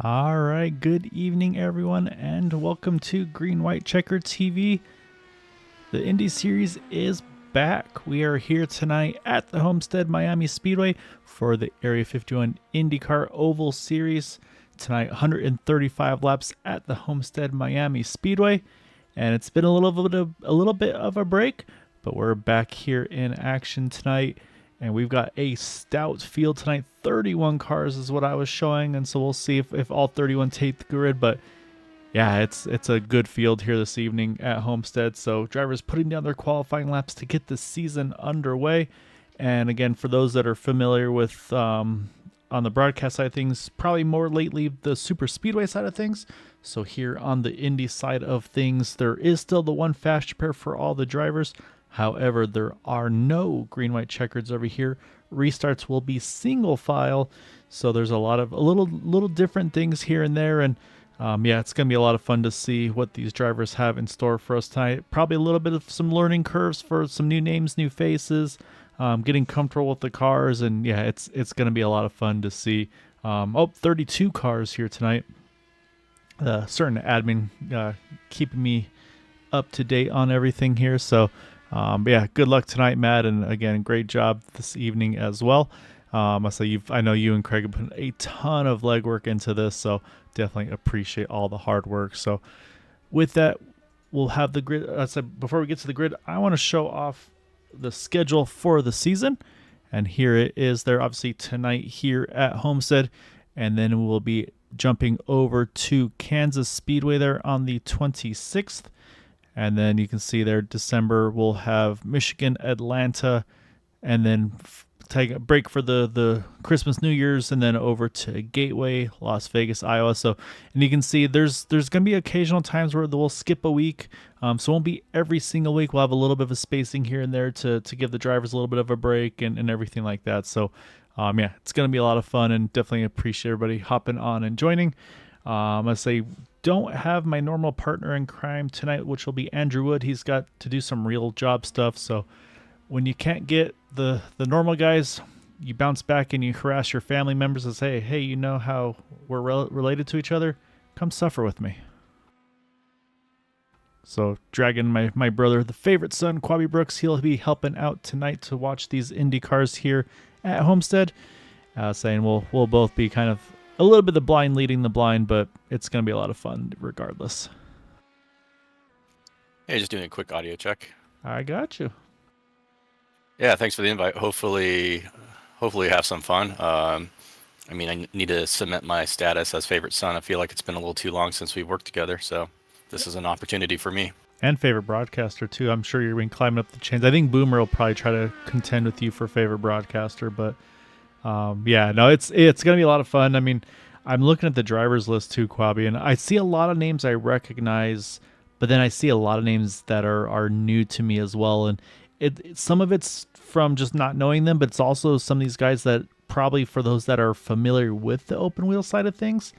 All right, good evening, everyone, and welcome to Green White Checker TV. The Indy Series is back. We are here tonight at the Homestead Miami Speedway for the Area 51 Indycar Oval Series. Tonight, 135 laps at the Homestead Miami Speedway, and it's been a little bit of a break, but we're back here in action tonight. And we've got a stout field tonight. 31 cars is what I was showing. And so we'll see if all 31 take the grid. But yeah, it's a good field here this evening at Homestead. So drivers putting down their qualifying laps to get the season underway. And again, for those that are familiar with on the broadcast side of things, probably more lately the super speedway side of things. So here on the Indy side of things, there is still the one fast pair for all the drivers. However, there are no green-white checkers over here. Restarts will be single file, so there's a little different things here and there. And yeah, it's gonna be a lot of fun to see what these drivers have in store for us tonight. Probably a little bit of some learning curves for some new names, new faces, getting comfortable with the cars, and yeah, it's gonna be a lot of fun to see. 32 cars here tonight. Certain admin keeping me up to date on everything here, so. But yeah, good luck tonight, Matt, and again, great job this evening as well. I know you and Craig have put a ton of legwork into this, so definitely appreciate all the hard work. So with that, we'll have the grid. Before we get to the grid, I want to show off the schedule for the season, and here it is. There, obviously tonight here at Homestead, and then we'll be jumping over to Kansas Speedway there on the 26th. And then you can see there, December, we'll have Michigan, Atlanta, and then take a break for the Christmas, New Year's, and then over to Gateway, Las Vegas, Iowa. So, and you can see there's going to be occasional times where we'll skip a week. So it won't be every single week. We'll have a little bit of a spacing here and there to give the drivers a little bit of a break and everything like that. So, yeah, it's going to be a lot of fun, and definitely appreciate everybody hopping on and joining. Don't have my normal partner in crime tonight, which will be Andrew Wood. He's got to do some real job stuff. So when you can't get the normal guys, you bounce back and you harass your family members and say, hey, you know how we're related to each other? Come suffer with me. So dragging my brother, the favorite son, Quabi Brooks, he'll be helping out tonight to watch these Indy cars here at Homestead. Saying we'll both be kind of a little bit the blind leading the blind, but it's going to be a lot of fun regardless. Hey, just doing a quick audio check. I got you. Yeah, thanks for the invite. Hopefully have some fun. I need to cement my status as favorite son. I feel like it's been a little too long since we've worked together, so this is an opportunity for me. And favorite broadcaster, too. I'm sure you're climbing up the chains. I think Boomer will probably try to contend with you for favorite broadcaster, but yeah, no, it's going to be a lot of fun. I mean, I'm looking at the drivers list too, Quabi, and I see a lot of names I recognize, but then I see a lot of names that are new to me as well. And some of it's from just not knowing them, but it's also some of these guys that probably, for those that are familiar with the open wheel side of things,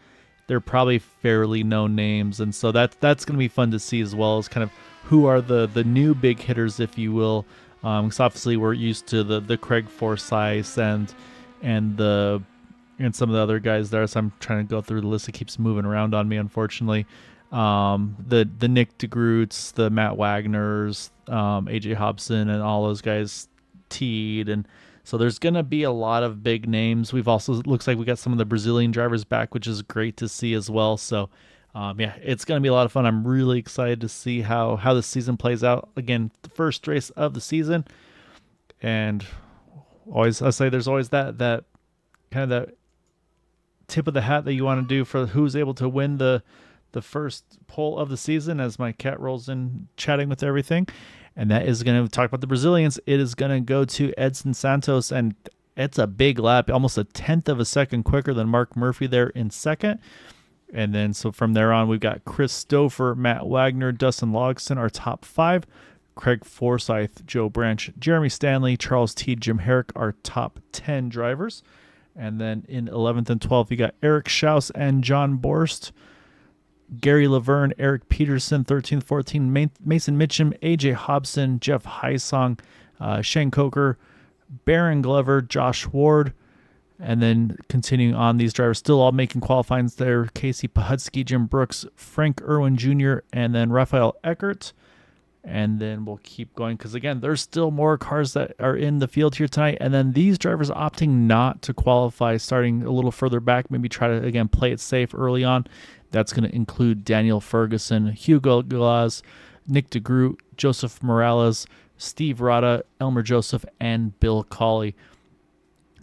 they're probably fairly known names. And so that's going to be fun to see, as well as kind of who are the new big hitters, if you will. Because obviously we're used to the Craig Forsyth and some of the other guys there. So I'm trying to go through the list. It keeps moving around on me, unfortunately. The Nick DeGroots, the Matt Wagners, AJ Hobson, and all those guys teed. And so there's going to be a lot of big names. We've also, looks like we got some of the Brazilian drivers back, which is great to see as well. So yeah, it's going to be a lot of fun. I'm really excited to see how the season plays out. Again, the first race of the season. And I say there's always that kind of that tip of the hat that you want to do for who's able to win the first pole of the season, as my cat rolls in chatting with everything. And that is going to talk about the Brazilians. It is going to go to Edson Santos, and it's a big lap, almost a 1/10 of a second quicker than Mark Murphy there in second. And then so from there on, we've got Chris Stouffer, Matt Wagner, Dustin Logston, our top 5. Craig Forsyth, Joe Branch, Jeremy Stanley, Charles Teed, Jim Herrick, our top 10 drivers. And then in 11th and 12th, you got Eric Schaus and John Borst, Gary Laverne, Eric Peterson, 13th, 14th, Mason Mitchum, AJ Hobson, Jeff Heisong, Shane Coker, Baron Glover, Josh Ward, And then continuing on, these drivers still all making qualifying there. Casey Pahutsky, Jim Brooks, Frank Irwin Jr., and then Raphael Eckert. And then we'll keep going because, again, there's still more cars that are in the field here tonight. And then these drivers opting not to qualify, starting a little further back, maybe try to, again, play it safe early on. That's going to include Daniel Ferguson, Hugo Glaz, Nick DeGroot, Joseph Morales, Steve Rada, Elmer Joseph, and Bill Cawley.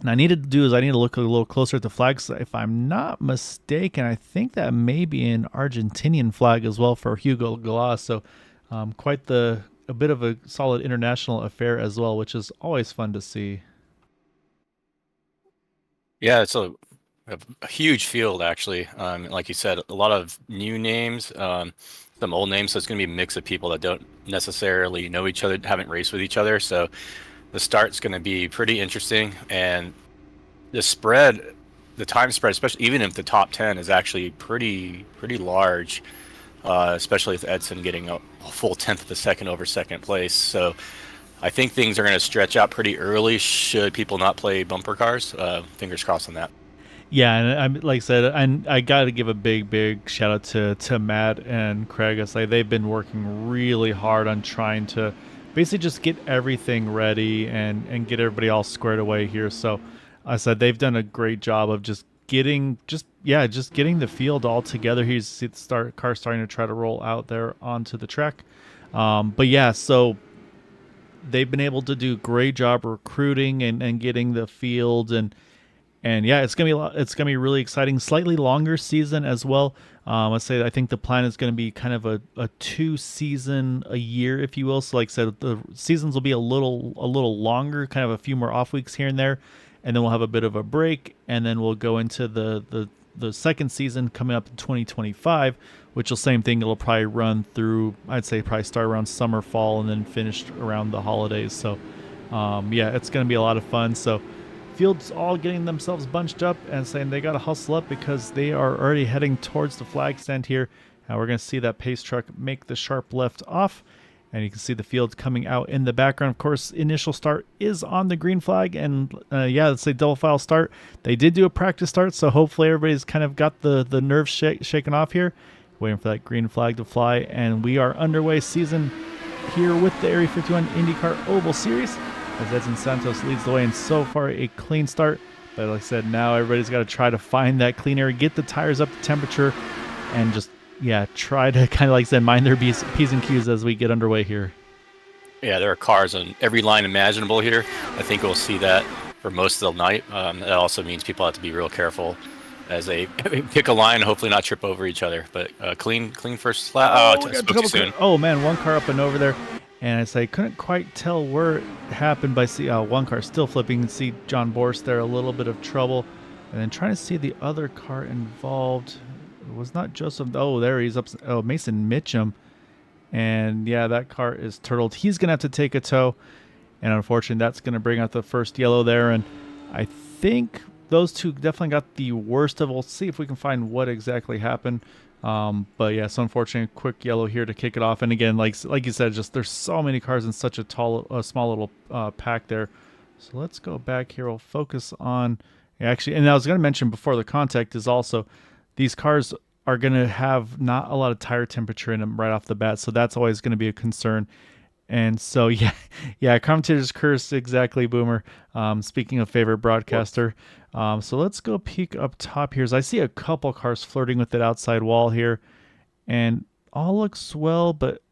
And I need to look a little closer at the flags. If I'm not mistaken, I think that may be an Argentinian flag as well for Hugo Glaz. So quite a bit of a solid international affair as well, which is always fun to see. Yeah, it's a huge field actually. Like you said, a lot of new names, some old names. So it's going to be a mix of people that don't necessarily know each other, haven't raced with each other. So the start's going to be pretty interesting, and the spread, the time spread, especially even if the top 10 is actually pretty large, especially with Edson getting a full tenth of a second over second place. So I think things are going to stretch out pretty early should people not play bumper cars. Fingers crossed on that. Yeah, and I'm like I said, and I got to give a big shout out to Matt and Craig. I say they've been working really hard on trying to basically just get everything ready and get everybody all squared away here. So I said they've done a great job of just getting the field all together. He's the car starting to try to roll out there onto the track. But yeah, so they've been able to do a great job recruiting and getting the field and yeah, it's gonna be really exciting. Slightly longer season as well. I think the plan is going to be kind of a 2 season a year, if you will. So like I said, the seasons will be a little longer, kind of a few more off weeks here and there, and then we'll have a bit of a break, and then we'll go into the second season coming up in 2025, which will same thing. It'll probably run through, I'd say probably start around summer, fall, and then finish around the holidays. So yeah, it's going to be a lot of fun. So field's all getting themselves bunched up and saying they got to hustle up because they are already heading towards the flag stand here. And we're going to see that pace truck make the sharp left off. And you can see the field coming out in the background. Of course, initial start is on the green flag. And yeah, let's say double file start. They did do a practice start, so hopefully everybody's kind of got the nerves shaken off here. Waiting for that green flag to fly. And we are underway season here with the Area 51 IndyCar Oval Series, as Edson Santos leads the way, and so far a clean start. But like I said, now everybody's got to try to find that clean air, get the tires up to temperature, and just, yeah, try to kind of, like I said, mind their P's and Q's as we get underway here. Yeah, there are cars on every line imaginable here. I think we'll see that for most of the night. That also means people have to be real careful as they pick a line, hopefully not trip over each other. But clean first lap. Spoke too soon. Oh man, one car up and over there. And I say couldn't quite tell where it happened, but I see one car still flipping. You can see John Borst there, a little bit of trouble. And then trying to see the other car involved. It was not Joseph. Oh, there he's up. Oh, Mason Mitchum. And yeah, that car is turtled. He's going to have to take a tow. And unfortunately, that's going to bring out the first yellow there. And I think those two definitely got the worst of it. We'll see if we can find what exactly happened. But yeah, so unfortunately, quick yellow here to kick it off. And again, like you said, just there's so many cars in such a small little pack there. So let's go back here. We'll focus on actually, and I was going to mention before the contact is also these cars are going to have not a lot of tire temperature in them right off the bat. So that's always going to be a concern. And so, yeah, commentator's curse, exactly, Boomer. Speaking of favorite broadcaster. So let's go peek up top here. As I see a couple cars flirting with that outside wall here. And all looks well, but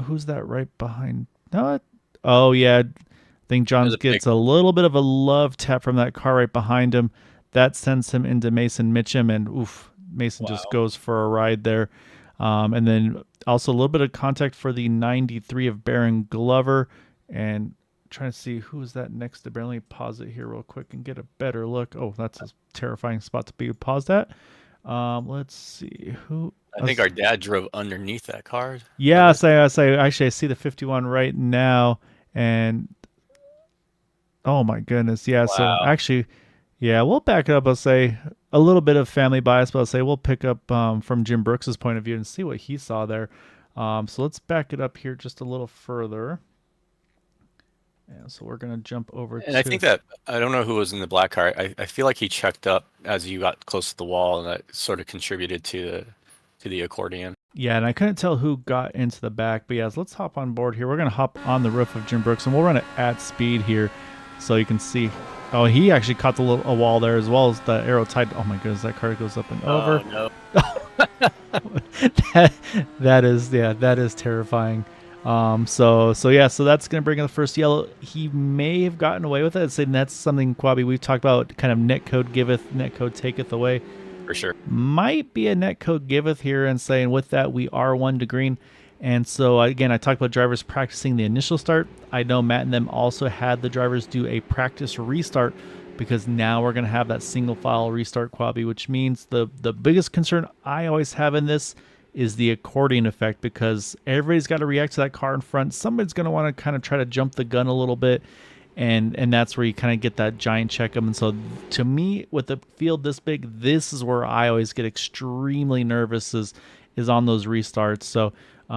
who's that right behind? No, oh, yeah. I think John gets a little bit of a love tap from that car right behind him. That sends him into Mason Mitchum, and oof, Mason just goes for a ride there. And then also a little bit of contact for the 93 of Baron Glover. And trying to see who's that next to Baron. Let me pause it here real quick and get a better look. Oh, that's a terrifying spot to be paused at. Let's see who. I think our dad drove underneath that car. Yeah, I say actually I see the 51 right now, and oh my goodness, yeah. Wow. So actually, yeah, we'll back it up. I'll say a little bit of family bias, but I'll say we'll pick up from Jim Brooks's point of view and see what he saw there. So let's back it up here just a little further. Yeah, so we're gonna jump over And I to. think that I don't know who was in the black car. I feel like he checked up as you got close to the wall, and that sort of contributed to the accordion. Yeah, and I couldn't tell who got into the back, but yeah, so let's hop on board here. We're gonna hop on the roof of Jim Brooks, and we'll run it at speed here, so you can see. Oh, he actually caught a wall there as well as the arrow tied. Oh my goodness, that car goes up and over. Oh no. that, that is terrifying. So yeah, so that's gonna bring in the first yellow. He may have gotten away with it. Saying that's something Quabi we've talked about. Kind of netcode giveth, netcode taketh away. For sure. Might be a netcode giveth here, and saying with that we are 1 to green. And so again, I talked about drivers practicing the initial start. I know Matt and them also had the drivers do a practice restart, because now we're going to have that single file restart, Quabi, which means the biggest concern I always have in this is the accordion effect, because everybody's got to react to that car in front. Somebody's going to want to kind of try to jump the gun a little bit, and that's where you kind of get that giant checkup. And so to me, with the field this big, this is where I always get extremely nervous is on those restarts. So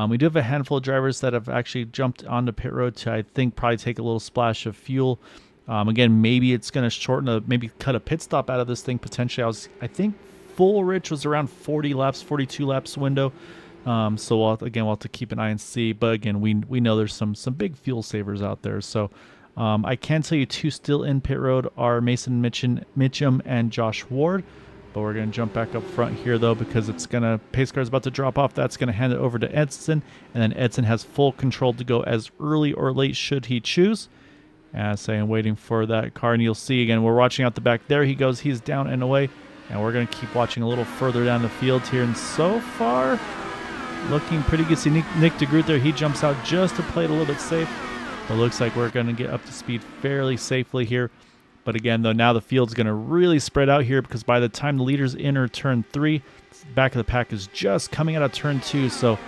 we do have a handful of drivers that have actually jumped onto pit road to, I think, probably take a little splash of fuel. Again, maybe it's going to shorten maybe cut a pit stop out of this thing potentially. I think full Rich was around 40 laps, 42 laps window. So we'll have to keep an eye and see. But again, we know there's some big fuel savers out there. So I can tell you 2 still in pit road are Mason Mitchum and Josh Ward. But we're going to jump back up front here, though, because pace car is about to drop off. That's going to hand it over to Edson. And then Edson has full control to go as early or late should he choose. Saying waiting for that car. And you'll see, again, we're watching out the back. There he goes. He's down and away. And we're going to keep watching a little further down the field here. And so far, looking pretty good. See Nick DeGroot there. He jumps out just to play it a little bit safe. But looks like we're going to get up to speed fairly safely here. But again, though, now the field's going to really spread out here, because by the time the leaders enter turn 3, the back of the pack is just coming out of turn 2. So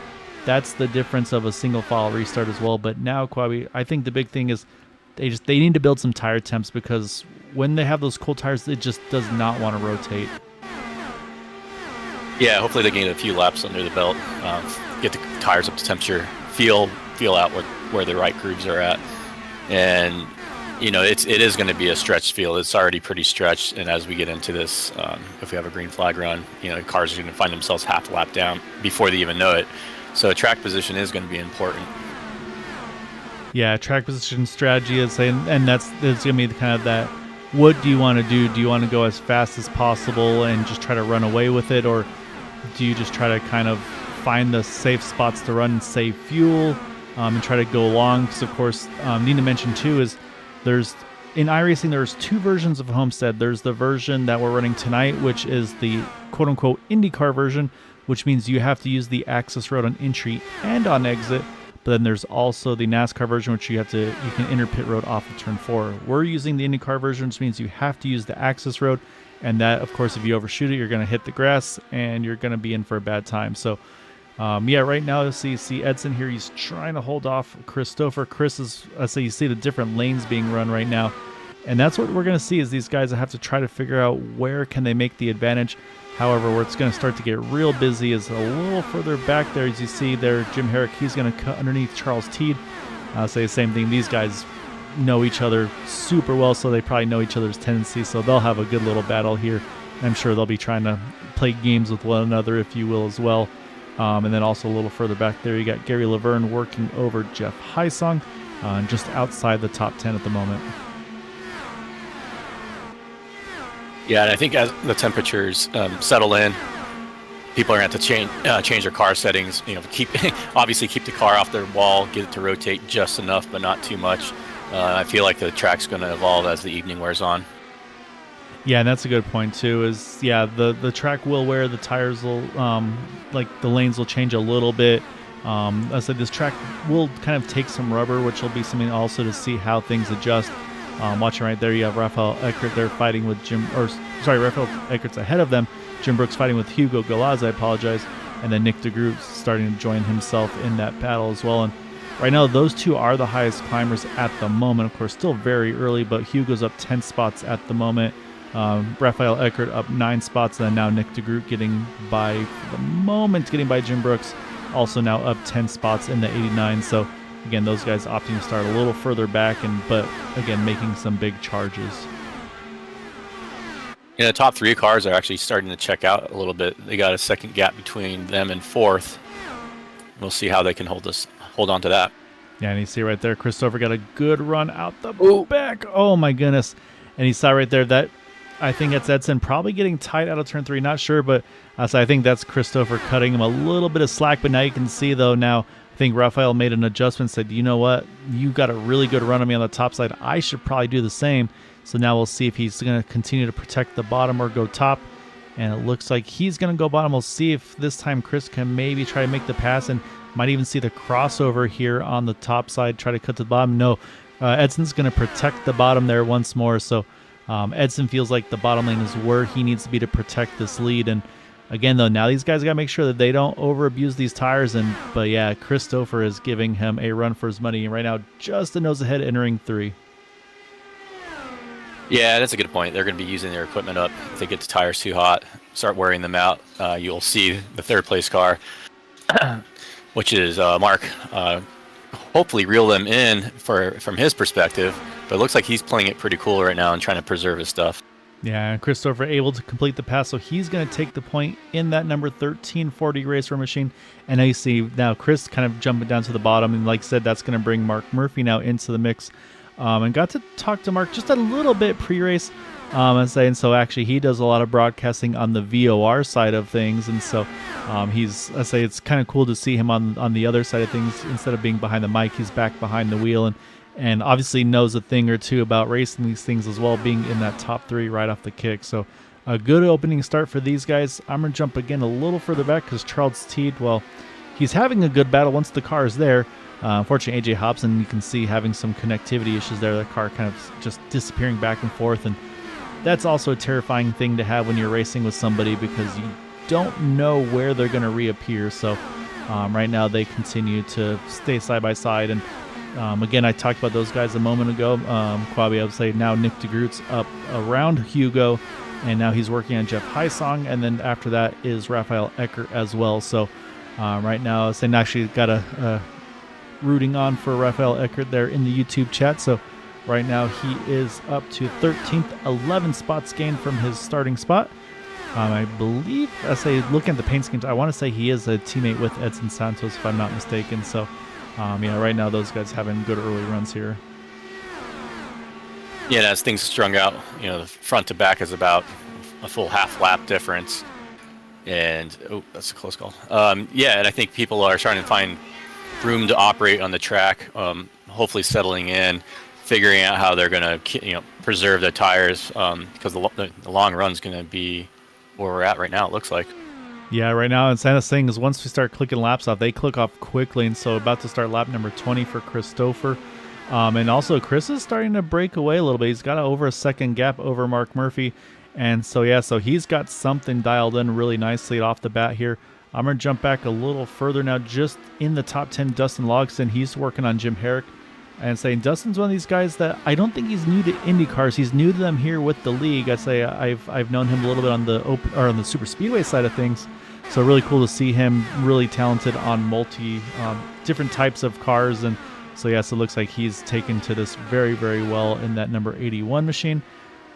that's the difference of a single file restart as well. But now, Quabi, I think the big thing is they need to build some tire temps, because when they have those cold tires, it just does not want to rotate. Yeah, hopefully they gain a few laps under the belt, get the tires up to temperature, feel out where the right grooves are at, and it is going to be a stretched field. It's already pretty stretched, and as we get into this, if we have a green flag run, cars are going to find themselves half a lap down before they even know it. So track position is going to be important. Yeah, track position strategy is, and that's going to be kind of that. What do you want to do? Do you want to go as fast as possible and just try to run away with it, or do you just try to kind of find the safe spots to run and save fuel, and try to go long? Because of course, need to mention too is in iRacing there's 2 versions of Homestead. There's the version that we're running tonight, which is the quote-unquote Indycar version, which means you have to use the access road on entry and on exit. But then there's also the NASCAR version, which you can enter pit road off of turn 4. We're using the IndyCar version, which means you have to use the access road, and that, of course, if you overshoot it, you're going to hit the grass and you're going to be in for a bad time. So, yeah, right now you see Edson here. He's trying to hold off Christopher. Chris is, you see the different lanes being run right now, and that's what we're going to see is these guys have to try to figure out where can they make the advantage. However, where it's going to start to get real busy is a little further back there. As you see there, Jim Herrick, he's going to cut underneath Charles Teed. I'll say the same thing. These guys know each other super well, so they probably know each other's tendencies, so they'll have a good little battle here. I'm sure they'll be trying to play games with one another, if you will, as well. And then also a little further back there, you got Gary Laverne working over Jeff Hysong, just outside the top 10 at the moment. Yeah, and I think as the temperatures settle in, people are going to have to change their car settings. Obviously keep the car off their wall, get it to rotate just enough, but not too much. I feel like the track's going to evolve as the evening wears on. Yeah, and that's a good point too. The track will wear, the tires will the lanes will change a little bit. I said this track will kind of take some rubber, which will be something also to see how things adjust. Watching right there, you have Rafael Eckert there fighting with Rafael Eckert's ahead of them. Jim Brooks fighting with Hugo Galaz, I apologize. And then Nick DeGroot starting to join himself in that battle as well. And right now, those two are the highest climbers at the moment. Of course, still very early, but Hugo's up 10 spots at the moment. Rafael Eckert up 9 spots, and then now Nick DeGroot getting by Jim Brooks, also now up 10 spots in the 89. So again, those guys opting to start a little further back, but again, making some big charges. Yeah, the top 3 cars are actually starting to check out a little bit. They got a second gap between them and 4th. We'll see how they can hold on to that. Yeah, and you see right there, Christopher got a good run out the back. Oh my goodness. And you saw right there that I think that's Edson probably getting tight out of turn 3. Not sure, but so I think that's Christopher cutting him a little bit of slack. But now you can see, though, now I think Rafael made an adjustment, said, you know what, you got a really good run on me on the top side. I should probably do the same. So now we'll see if he's going to continue to protect the bottom or go top. And it looks like he's going to go bottom. We'll see if this time Chris can maybe try to make the pass and might even see the crossover here on the top side, try to cut to the bottom. No, Edson's going to protect the bottom there once more. So Edson feels like the bottom lane is where he needs to be to protect this lead. And again, though, now these guys got to make sure that they don't over-abuse these tires. But yeah, Christopher is giving him a run for his money. And right now, just a nose ahead entering 3. Yeah, that's a good point. They're going to be using their equipment up. If they get the tires too hot, start wearing them out, you'll see the 3rd place car, which is Mark, hopefully reel them in from his perspective. But it looks like he's playing it pretty cool right now and trying to preserve his stuff. Yeah, and Christopher able to complete the pass, so he's going to take the point in that number 1340 racer machine. And now you see now Chris kind of jumping down to the bottom, and like I said, that's going to bring Mark Murphy now into the mix. And got to talk to Mark just a little bit pre-race, and saying so actually he does a lot of broadcasting on the VOR side of things, and so it's kind of cool to see him on the other side of things. Instead of being behind the mic, he's back behind the wheel, and obviously knows a thing or two about racing these things as well, being in that top 3 right off the kick. So a good opening start for these guys. I'm going to jump again a little further back because Charles Teed, well, he's having a good battle once the car is there. Unfortunately, AJ Hobson, you can see having some connectivity issues there. The car kind of just disappearing back and forth, and that's also a terrifying thing to have when you're racing with somebody because you don't know where they're going to reappear. So right now they continue to stay side by side, and again, I talked about those guys a moment ago. Quabi, I would say now Nick DeGroot's up around Hugo, and now he's working on Jeff Hysong, and then after that is Rafael Eckert as well. So right now, I was saying actually got a rooting on for Rafael Eckert there in the YouTube chat. So right now he is up to 13th, 11 spots gained from his starting spot. I believe, looking at the paint schemes, I want to say he is a teammate with Edson Santos, if I'm not mistaken. So, right now those guys having good early runs here. Yeah, as things strung out, the front to back is about a full half lap difference. And, that's a close call. And I think people are trying to find room to operate on the track, hopefully settling in, figuring out how they're going to preserve the tires, because the long run's going to be where we're at right now, it looks like. Yeah, right now, and Santa's saying is once we start clicking laps off, they click off quickly, and so about to start lap number 20 for Christopher. And also Chris is starting to break away a little bit. He's got over a second gap over Mark Murphy, and so he's got something dialed in really nicely off the bat here. I'm going to jump back a little further now. Just in the top 10, Dustin Logston. He's working on Jim Herrick. And saying Dustin's one of these guys that I don't think he's new to Indycars. He's new to them here with the league. I've known him a little bit on the super speedway side of things. So really cool to see him really talented on multi different types of cars. And so it looks like he's taken to this very, very well in that number 81 machine.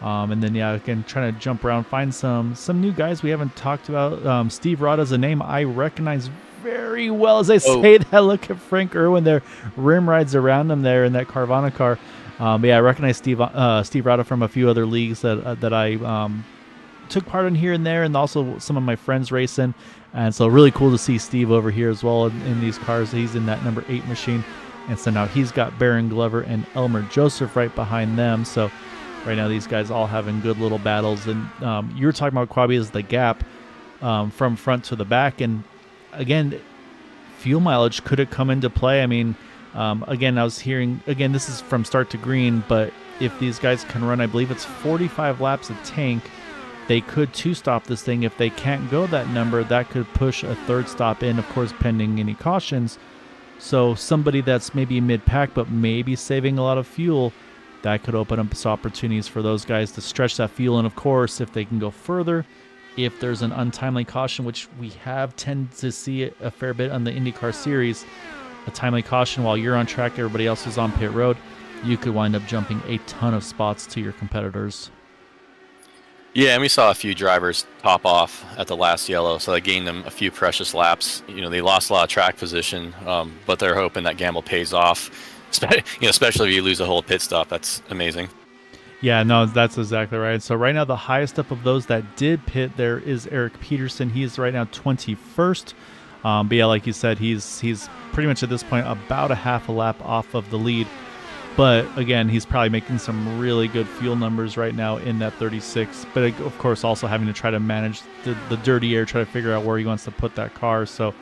And then, again, trying to jump around, find some new guys we haven't talked about. Steve Rada's a name I recognize very well as I say that. Look at Frank Irwin there, rim rides around him there in that Carvana car. I recognize Steve Rada from a few other leagues that I took part in here and there, and also some of my friends racing. And so really cool to see Steve over here as well in these cars. He's in that number 8 machine. And so now he's got Baron Glover and Elmer Joseph right behind them. So right now, these guys all having good little battles. And you were talking about Quabi as the gap from front to the back. And again, fuel mileage, could it come into play? I mean, again, I was hearing, again, this is from start to green, but if these guys can run, I believe it's 45 laps a tank, they could two-stop this thing. If they can't go that number, that could push a third stop in, of course, pending any cautions. So somebody that's maybe mid-pack but maybe saving a lot of fuel, that could open up some opportunities for those guys to stretch that fuel. And of course, if they can go further, if there's an untimely caution, which we have tended to see a fair bit on the IndyCar series, a timely caution while you're on track, everybody else is on pit road, you could wind up jumping a ton of spots to your competitors. Yeah, and we saw a few drivers top off at the last yellow, so that gained them a few precious laps. They lost a lot of track position, but they're hoping that gamble pays off. Especially if you lose a whole pit stop, that's amazing. Yeah, no, that's exactly right. So right now, the highest up of those that did pit there is Eric Peterson. He is right now 21st. But yeah, like you said, he's pretty much at this point about a half a lap off of the lead. But again, he's probably making some really good fuel numbers right now in that 36. But of course, also having to try to manage the dirty air, try to figure out where he wants to put that car. So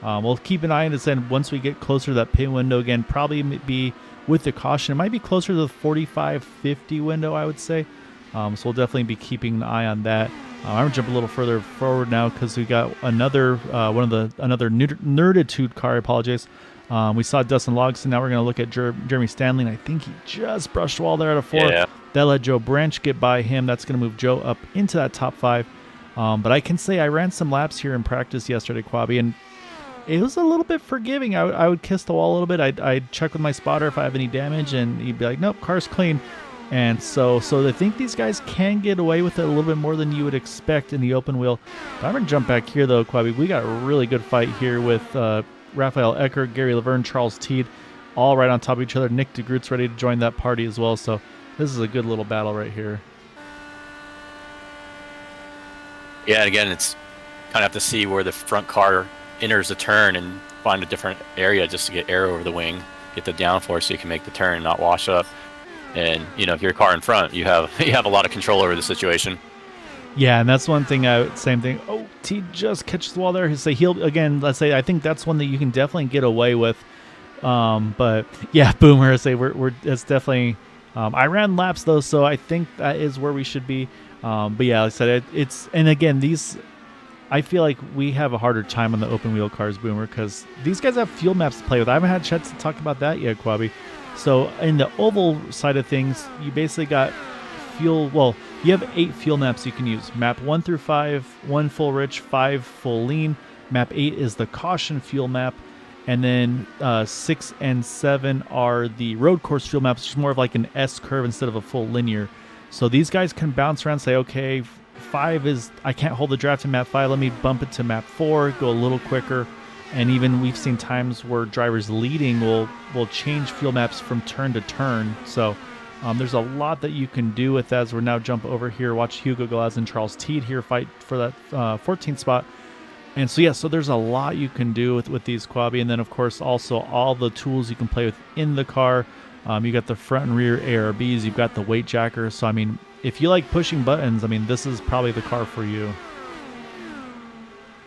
we'll keep an eye on this end once we get closer to that pit window again. Probably be with the caution. It might be closer to the 45-50 window, I would say. So we'll definitely be keeping an eye on that. I'm gonna jump a little further forward now because we got another another Nerditude car. I apologize. We saw Dustin Logston. Now we're going to look at Jeremy Stanley. And I think he just brushed wall there at a 4. Yeah. That let Joe Branch get by him. That's going to move Joe up into that top 5. But I can say I ran some laps here in practice yesterday, Quabi, and it was a little bit forgiving. I would kiss the wall a little bit. I'd check with my spotter if I have any damage, and he'd be like, nope, car's clean. And so I think these guys can get away with it a little bit more than you would expect in the open wheel. But I'm going to jump back here, though, Quabi. We got a really good fight here with Raphael Eckert, Gary Laverne, Charles Teed, all right on top of each other. Nick DeGroot's ready to join that party as well. So this is a good little battle right here. Yeah, and again, it's kind of have to see where the front car enters the turn and find a different area just to get air over the wing, get the downforce so you can make the turn and not wash up. And if you're a car in front, you have a lot of control over the situation. Yeah, and that's one thing. Same thing. Oh, T just catches the wall there. I think that's one that you can definitely get away with. But yeah, Boomer. It's definitely. I ran laps though, so I think that is where we should be. But yeah, like I said, and again I feel like we have a harder time on the open wheel cars, Boomer, because these guys have fuel maps to play with. I haven't had a chance to talk about that yet, Quabi. So in the oval side of things, you basically got fuel. Well, you have 8 fuel maps you can use. Map 1 through 5, 1 full rich, 5 full lean. Map 8 is the caution fuel map. And then 6 and 7 are the road course fuel maps, which is more of like an S curve instead of a full linear. So these guys can bounce around and say, okay, 5 is, I can't hold the draft in map 5. Let me bump it to map 4, go a little quicker. And even we've seen times where drivers leading will change fuel maps from turn to turn. So there's a lot that you can do with that. As we're now jump over here, watch Hugo Galaz and Charles Teed here fight for that 14th spot. And so there's a lot you can do with these Quabi. And then, of course, also all the tools you can play with in the car. You got the front and rear ARBs. You've got the weight jacker. So, I mean, if you like pushing buttons, I mean, this is probably the car for you.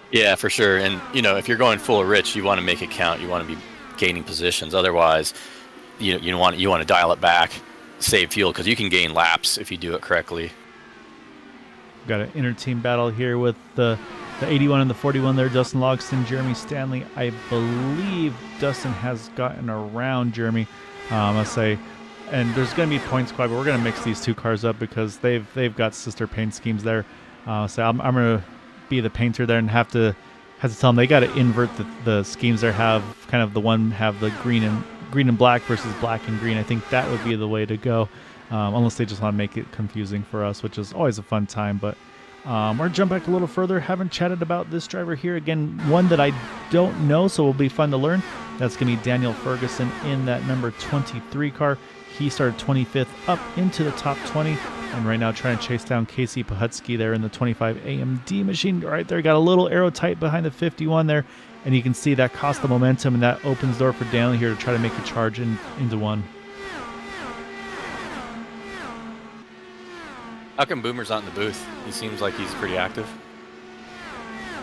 Yeah, for sure. And, if you're going full rich, you want to make it count. You want to be gaining positions. Otherwise, you want to dial it back, save fuel, because you can gain laps if you do it correctly. Got an inter-team battle here with the 81 and the 41 there. Dustin Logston, Jeremy Stanley. I believe Dustin has gotten around Jeremy. Let's say, and there's going to be points, but we're going to mix these two cars up because they've got sister paint schemes there. So I'm going to be the painter there and have to tell them they got to invert the schemes there. Have kind of the one have the green and black versus black and green. I think that would be the way to go, unless they just want to make it confusing for us, which is always a fun time. But we're going to jump back a little further. Haven't chatted about this driver here. Again, one that I don't know, so it will be fun to learn. That's going to be Daniel Ferguson in that number 23 car. He started 25th up into the top 20, and right now trying to chase down Casey Pahutsky there in the 25 AMD machine. Right there, got a little arrow tight behind the 51 there, and you can see that cost the momentum, and that opens door for Daniel here to try to make a charge into one. How come Boomer's not in the booth? He seems like he's pretty active.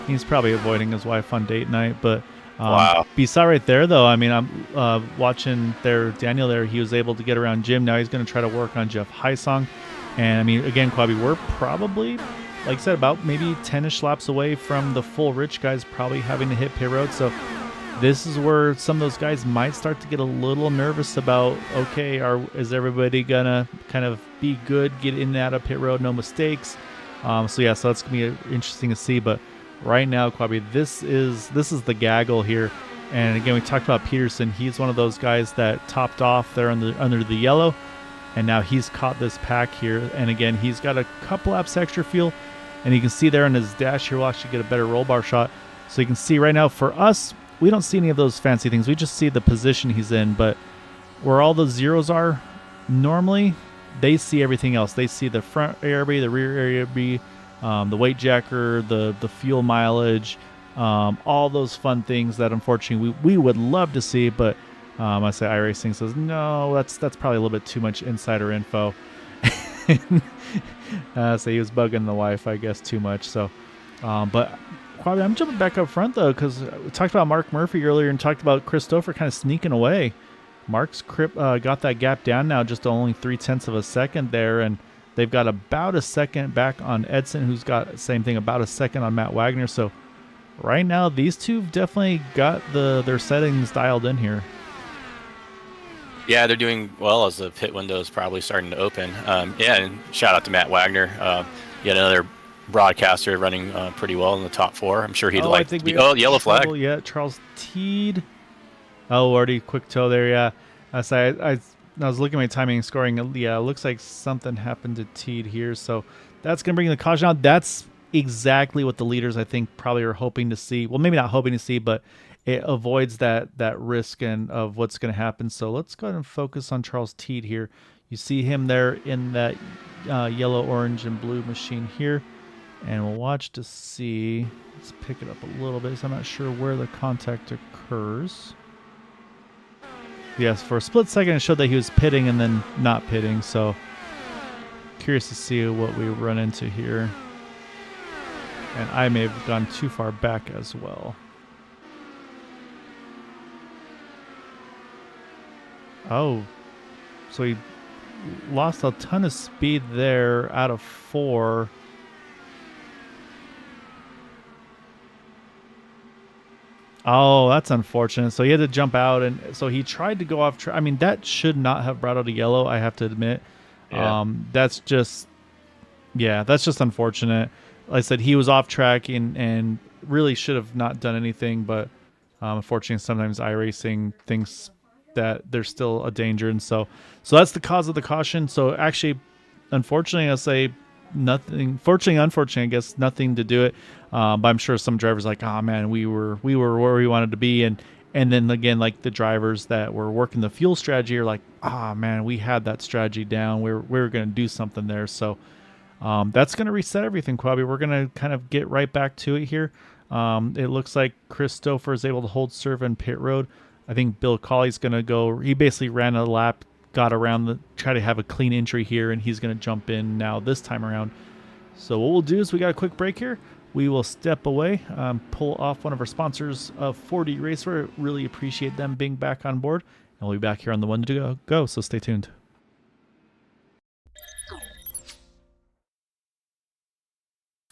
He's probably avoiding his wife on date night, but wow. Beside right there, though, I mean, I'm watching there, Daniel there. He was able to get around Jim. Now he's going to try to work on Jeff Heisong. And, I mean, again, Quabi, we're probably, like I said, about maybe 10-ish laps away from the full rich guys probably having to hit pit road. So this is where some of those guys might start to get a little nervous about, okay, is everybody going to kind of be good, get in and out of pit road, no mistakes? So that's going to be interesting to see. But right now, Quabi, this is the gaggle here. And again, we talked about Peterson. He's one of those guys that topped off there under the yellow, and now he's caught this pack here. And again, he's got a couple laps extra fuel, and you can see there on his dash here, we'll actually get a better roll bar shot. So you can see right now for us, we don't see any of those fancy things. We just see the position he's in, but where all the zeros are, normally they see everything else. They see the front ARB, the rear ARB, the weight jacker, the fuel mileage, all those fun things that unfortunately we would love to see, but I say iRacing says no, that's probably a little bit too much insider info. So he was bugging the wife, I guess, too much. So, but I'm jumping back up front though, because we talked about Mark Murphy earlier and talked about Christopher kind of sneaking away. Mark's got that gap down now, just only 0.3 of a second there, and they've got about a second back on Edson, who's got the same thing, about a second on Matt Wagner. So right now, these two have definitely got their settings dialed in here. Yeah, they're doing well as the pit window is probably starting to open. Yeah, and shout out to Matt Wagner, yet another broadcaster running pretty well in the top 4. I'm sure he'd like to be. Yellow flag. Yeah, Charles Teed. Oh, already quick toe there. Yeah, I was looking at my timing and scoring. Yeah, it looks like something happened to Teed here, so that's gonna bring the caution out. That's exactly what the leaders, I think, probably are hoping to see. Well, maybe not hoping to see, but it avoids that risk and of what's going to happen. So let's go ahead and focus on Charles Teed here. You see him there in that yellow, orange, and blue machine here, and we'll watch to see. Let's pick it up a little bit, so I'm not sure where the contact occurs. Yes, for a split second it showed that he was pitting and then not pitting, so curious to see what we run into here. And I may have gone too far back as well. Oh, so he lost a ton of speed there out of 4. Oh, that's unfortunate. So he had to jump out, and so he tried to go off track. I mean, that should not have brought out a yellow, I have to admit. Yeah. That's just unfortunate. Like I said, he was off track and really should have not done anything, but unfortunately, sometimes iRacing thinks that there's still a danger, and so that's the cause of the caution. So actually, unfortunately, I'll say nothing. Fortunately, unfortunately, I guess nothing to do it. But I'm sure some drivers like, oh man, we were where we wanted to be, and then again, like the drivers that were working the fuel strategy are like, oh man, we had that strategy down. We were going to do something there. So that's going to reset everything, Quabi. We're going to kind of get right back to it here. It looks like Christopher is able to hold serve in pit road. I think Bill Colley's going to go. He basically ran a lap, got around, try to have a clean entry here, and he's going to jump in now this time around. So what we'll do is we got a quick break here. We will step away, pull off one of our sponsors of 4D Racewear. Really appreciate them being back on board. And we'll be back here on the one to go, so stay tuned.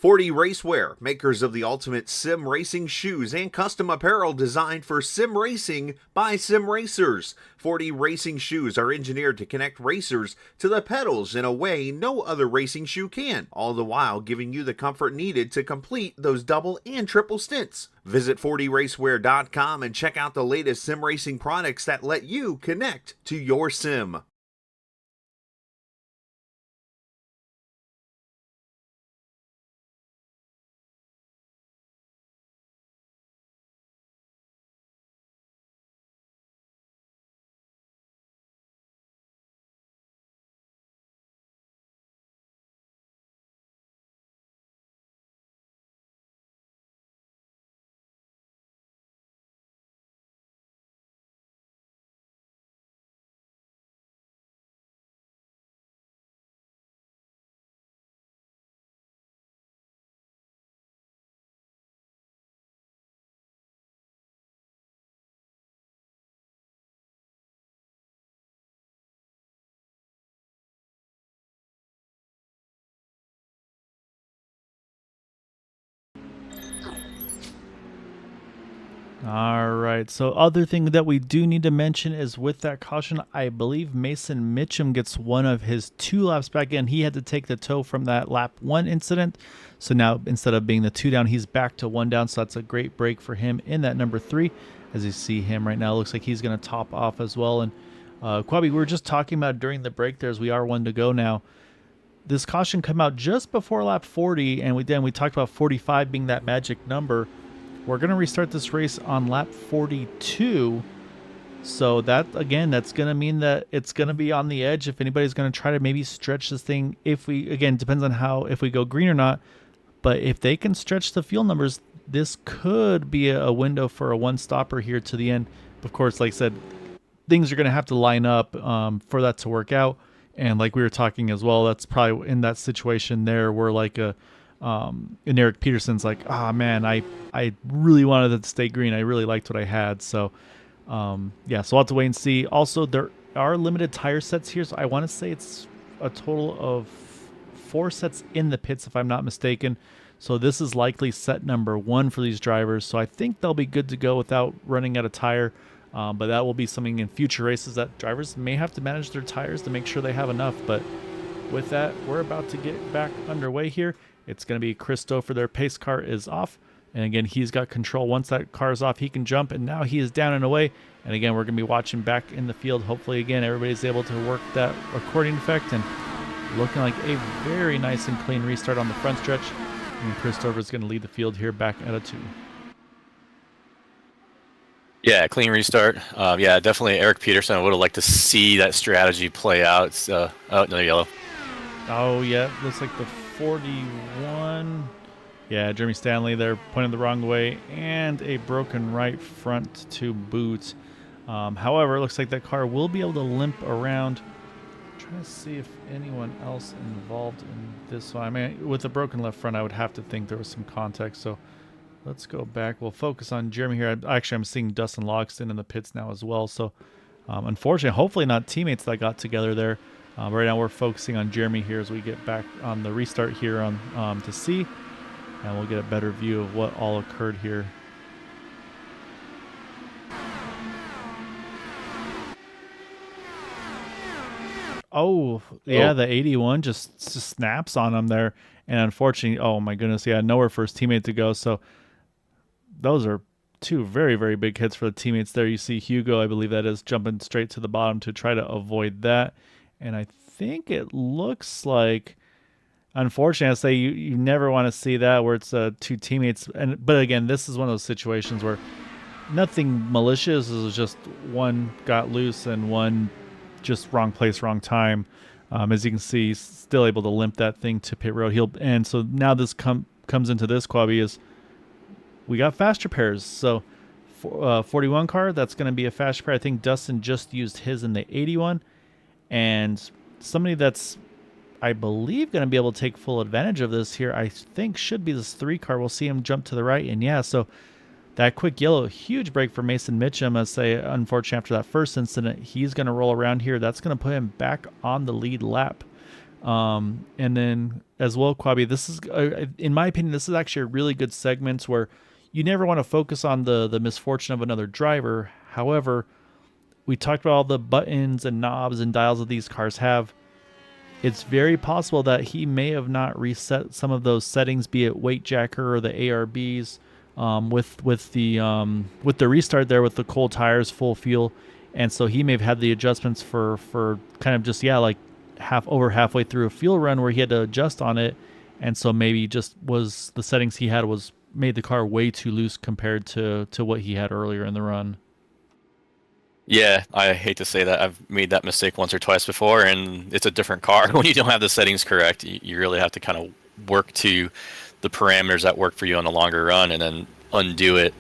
4D Racewear, makers of the ultimate sim racing shoes and custom apparel designed for sim racing by sim racers. 4D racing shoes are engineered to connect racers to the pedals in a way no other racing shoe can, all the while giving you the comfort needed to complete those double and triple stints. Visit 4dracewear.com and check out the latest sim racing products that let you connect to your sim. All right, so other thing that we do need to mention is with that caution, I believe Mason Mitchum gets one of his 2 laps back in. He had to take the tow from that lap 1 incident. So now instead of being the 2 down, he's back to 1 down. So that's a great break for him in that number 3. as you see him right now. Looks like he's going to top off as well. And Quabi, we were just talking about during the break there as we are one to go now. This caution come out just before lap 40, and we talked about 45 being that magic number. We're going to restart this race on lap 42. So that, again, that's going to mean that it's going to be on the edge if anybody's going to try to maybe stretch this thing. If we, again, depends on if we go green or not. But if they can stretch the fuel numbers, this could be a window for a one-stopper here to the end. Of course, like I said, things are going to have to line up for that to work out. And like we were talking as well, that's probably in that situation there where like and Eric Peterson's like, man, I really wanted it to stay green. I really liked what I had. So, yeah, so we'll have to wait and see. Also, there are limited tire sets here. So I want to say it's a total of 4 sets in the pits, if I'm not mistaken. So this is likely set number 1 for these drivers. So I think they'll be good to go without running out of tire. But that will be something in future races that drivers may have to manage their tires to make sure they have enough. But with that, we're about to get back underway here. It's going to be Chris Stouffer. Their pace car is off. And again, he's got control. Once that car is off, he can jump. And now he is down and away. And again, we're going to be watching back in the field. Hopefully, again, everybody's able to work that recording effect. And looking like a very nice and clean restart on the front stretch. And Chris Stouffer is going to lead the field here back at a 2. Yeah, clean restart. Yeah, definitely Eric Peterson. I would have liked to see that strategy play out. It's, oh, another yellow. Oh, yeah. Looks like the 41. Yeah, Jeremy Stanley there pointed the wrong way. And a broken right front to boot. However, it looks like that car will be able to limp around. I'm trying to see if anyone else involved in this one. I mean, with the broken left front, I would have to think there was some context. So let's go back. We'll focus on Jeremy here. Actually, I'm seeing Dustin Logston in the pits now as well. So, unfortunately, hopefully not teammates that got together there. Right now, we're focusing on Jeremy here as we get back on the restart here on to see, and we'll get a better view of what all occurred here. Oh, yeah, the 81 just snaps on him there. And unfortunately, oh my goodness, yeah, nowhere for his teammate to go. So those are 2 very, very big hits for the teammates there. You see Hugo, I believe that is, jumping straight to the bottom to try to avoid that. And I think it looks like, unfortunately, I say you never want to see that where it's 2 teammates. But again, this is one of those situations where nothing malicious. It was just one got loose and one just wrong place, wrong time. As you can see, he's still able to limp that thing to pit road. And so now this comes into this, Quabi, is we got fast repairs. So 41 car, that's going to be a fast repair. I think Dustin just used his in the 81. And somebody that's, I believe, going to be able to take full advantage of this here, I think should be this 3 car. We'll see him jump to the right. And yeah, so that quick yellow, huge break for Mason Mitchum. I say, unfortunately, after that first incident, he's going to roll around here. That's going to put him back on the lead lap. And then as well, Quabi, this is, in my opinion, this is actually a really good segment where you never want to focus on the misfortune of another driver. However, we talked about all the buttons and knobs and dials that these cars have. It's very possible that he may have not reset some of those settings, be it weight jacker or the ARBs. With the restart there with the cold tires, full fuel, and so he may have had the adjustments for kind of just like halfway through a fuel run where he had to adjust on it, and so maybe just was the settings he had was made the car way too loose compared to what he had earlier in the run. Yeah, I hate to say that. I've made that mistake once or twice before, and it's a different car. When you don't have the settings correct, you really have to kind of work to the parameters that work for you on the longer run and then undo it,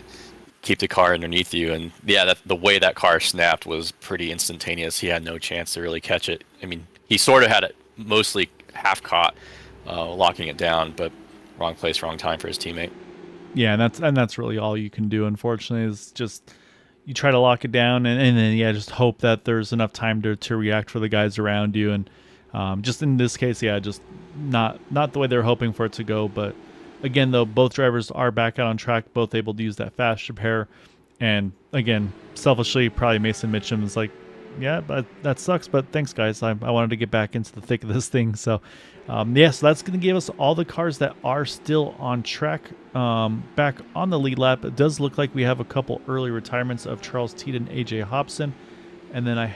keep the car underneath you. And yeah, the way that car snapped was pretty instantaneous. He had no chance to really catch it. I mean, he sort of had it mostly half caught, locking it down, but wrong place, wrong time for his teammate. Yeah, and that's really all you can do, unfortunately, is just you try to lock it down and then just hope that there's enough time to react for the guys around you. And just in this case, just not the way they're hoping for it to go. But again, though, both drivers are back out on track, both able to use that fast repair. And again, selfishly, probably Mason Mitchum is like, Yeah, but that sucks. But thanks, guys. I wanted to get back into the thick of this thing. So, yeah, so that's going to give us all the cars that are still on track back on the lead lap. It does look like we have a couple early retirements of Charles Teed and AJ Hobson. And then I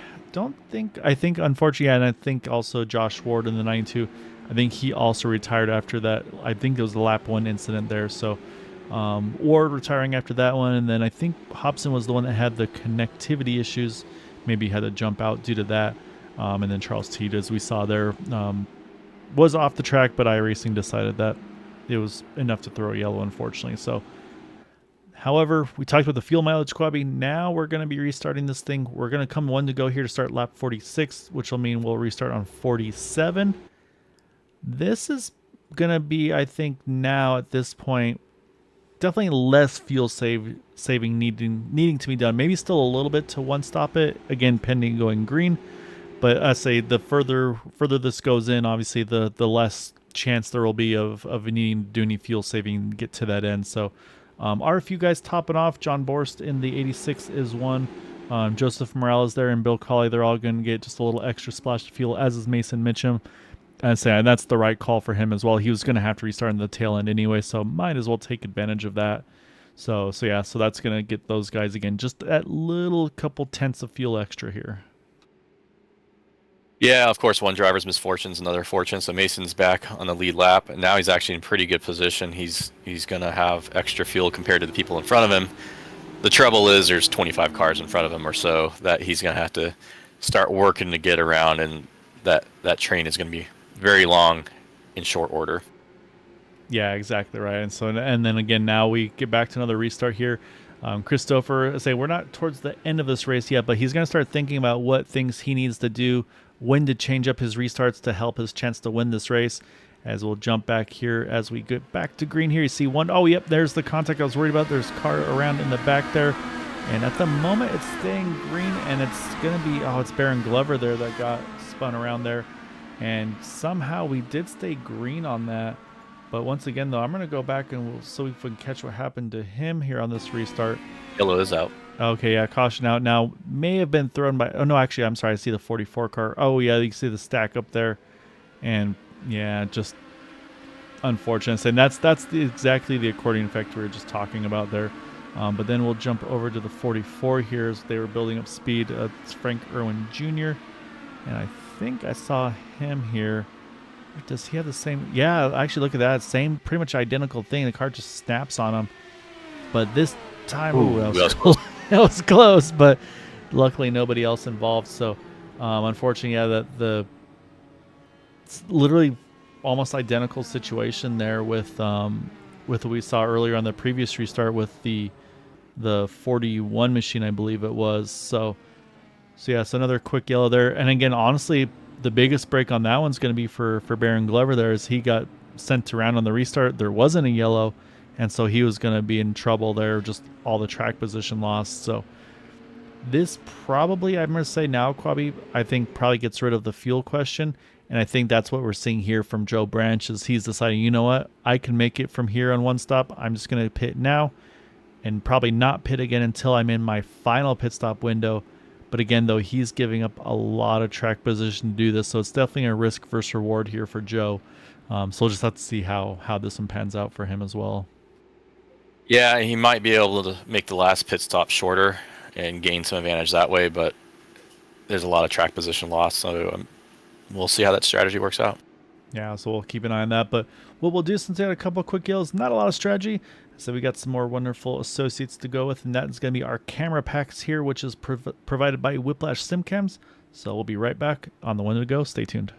think, unfortunately, and I think also Josh Ward in the 92, I think he also retired after that. I think it was the lap 1 incident there. So, Ward retiring after that one. And then I think Hobson was the one that had the connectivity issues. Maybe had to jump out due to that. And then Charles Teed, as we saw there, was off the track, but iRacing decided that it was enough to throw a yellow, unfortunately. So, however, we talked about the fuel mileage, Quabi. Now we're going to be restarting this thing. We're going to come one to go here to start lap 46, which will mean we'll restart on 47. This is going to be, I think, now at this point, definitely less fuel saving needing to be done. Maybe still a little bit to one stop it, again, pending going green. But I say the further this goes in, obviously, the less chance there will be of needing to do any fuel saving and get to that end. So, are a few guys topping off. John Borst in the 86 is one. Joseph Morales there and Bill Colley, they're all going to get just a little extra splash of fuel, as is Mason Mitchum. And that's the right call for him as well. He was going to have to restart in the tail end anyway, so might as well take advantage of that. So that's going to get those guys again, just that little couple tenths of fuel extra here. Yeah, of course, one driver's misfortune is another fortune. So Mason's back on the lead lap, and now he's actually in pretty good position. He's going to have extra fuel compared to the people in front of him. The trouble is there's 25 cars in front of him or so that he's going to have to start working to get around, and that train is going to be very long in short order. Yeah, exactly right. And then again, now we get back to another restart here. Christopher, we're not towards the end of this race yet, but he's going to start thinking about what things he needs to do, when to change up his restarts to help his chance to win this race. As we'll jump back here as we get back to green here. You see one, oh, yep, there's the contact I was worried about. There's a car around in the back there. And at the moment, it's staying green, and it's going to be, it's Baron Glover there that got spun around there. And somehow we did stay green on that. But once again, though, I'm going to go back and we'll so we can catch what happened to him here on this restart. Yellow is out. Okay, yeah, caution out. Now, may have been thrown by... Oh, no, actually, I'm sorry. I see the 44 car. Oh, yeah, you can see the stack up there. And, yeah, just unfortunate. And that's exactly the accordion effect we were just talking about there. But then we'll jump over to the 44 here as they were building up speed. It's Frank Irwin Jr. And I think I saw him here. Does he have the same? Yeah, actually, look at that. Same, pretty much identical thing. The car just snaps on him. But this time, that was close. But luckily, nobody else involved. So, unfortunately, yeah, it's literally almost identical situation there with what we saw earlier on the previous restart with the 41 machine, I believe it was. So yeah, so another quick yellow there. And again, honestly, the biggest break on that one's going to be for Baron Glover there, as he got sent around on the restart. There wasn't a yellow, and so he was going to be in trouble there, just all the track position lost. So this probably, I'm going to say now, Quabi, I think probably gets rid of the fuel question. And I think that's what we're seeing here from Joe Branch, is he's deciding, you know what, I can make it from here on one stop. I'm just going to pit now and probably not pit again until I'm in my final pit stop window. But again, though, he's giving up a lot of track position to do this, so it's definitely a risk versus reward here for Joe. So we'll just have to see how this one pans out for him as well. Yeah, he might be able to make the last pit stop shorter and gain some advantage that way, but there's a lot of track position loss, so we'll see how that strategy works out. Yeah, so we'll keep an eye on that. But what we'll do, since we had a couple of quick yells, not a lot of strategy, so we got some more wonderful associates to go with, and that is going to be our camera packs here, which is provided by Whiplash SimCams. So we'll be right back on the one to go. Stay tuned.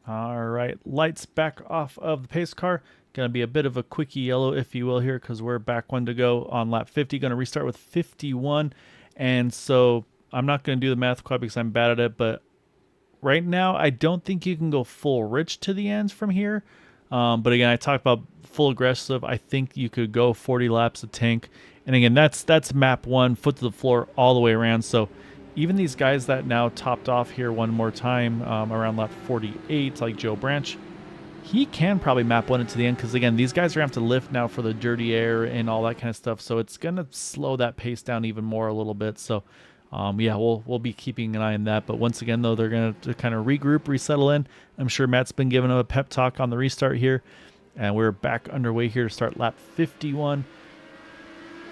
All right, lights back off of the pace car. Going to be a bit of a quickie yellow, if you will, here, because we're back one to go on lap 50. Going to restart with 51. And so I'm not going to do the math quite because I'm bad at it, but right now I don't think you can go full rich to the ends from here. But again, I talked about full aggressive. I think you could go 40 laps of tank. And again, that's map 1, foot to the floor all the way around. So even these guys that now topped off here one more time around lap 48, like Joe Branch, he can probably map 1 into the end because, again, these guys are going to have to lift now for the dirty air and all that kind of stuff. So it's going to slow that pace down even more a little bit. So, yeah, we'll be keeping an eye on that. But once again, though, they're going to kind of regroup, resettle in. I'm sure Matt's been giving him a pep talk on the restart here. And we're back underway here to start lap 51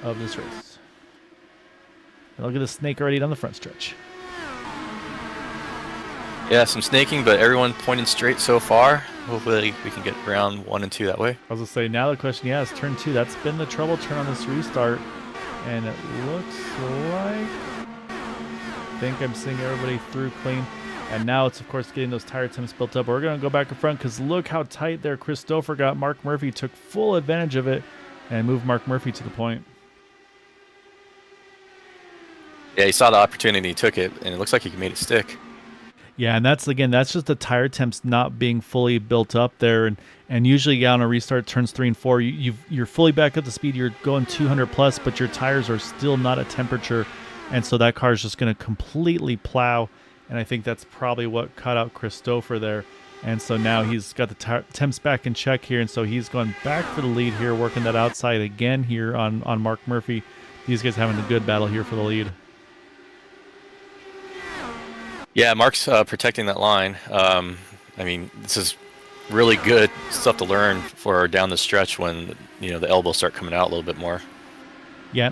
of this race. And look at the snake already down the front stretch. Yeah, some snaking, but everyone pointing straight so far. Hopefully we can get round 1 and 2 that way. I was going to say, now the question, yeah, is turn 2. That's been the trouble turn on this restart. And it looks like, I think I'm seeing everybody through clean. And now it's, of course, getting those tire temps built up. We're going to go back in front because look how tight there Christopher got. Mark Murphy took full advantage of it and moved Mark Murphy to the point. Yeah, he saw the opportunity, he took it, and it looks like he made it stick. Yeah, and that's just the tire temps not being fully built up there, and usually on a restart turns 3 and 4, you're fully back up to speed, you're going 200 plus, but your tires are still not at temperature, and so that car is just going to completely plow, and I think that's probably what cut out Christopher there, and so now he's got the temps back in check here, and so he's going back for the lead here, working that outside again here on Mark Murphy. These guys having a good battle here for the lead. Yeah, Mark's protecting that line. I mean, this is really good stuff to learn for down the stretch when, you know, the elbows start coming out a little bit more. Yeah,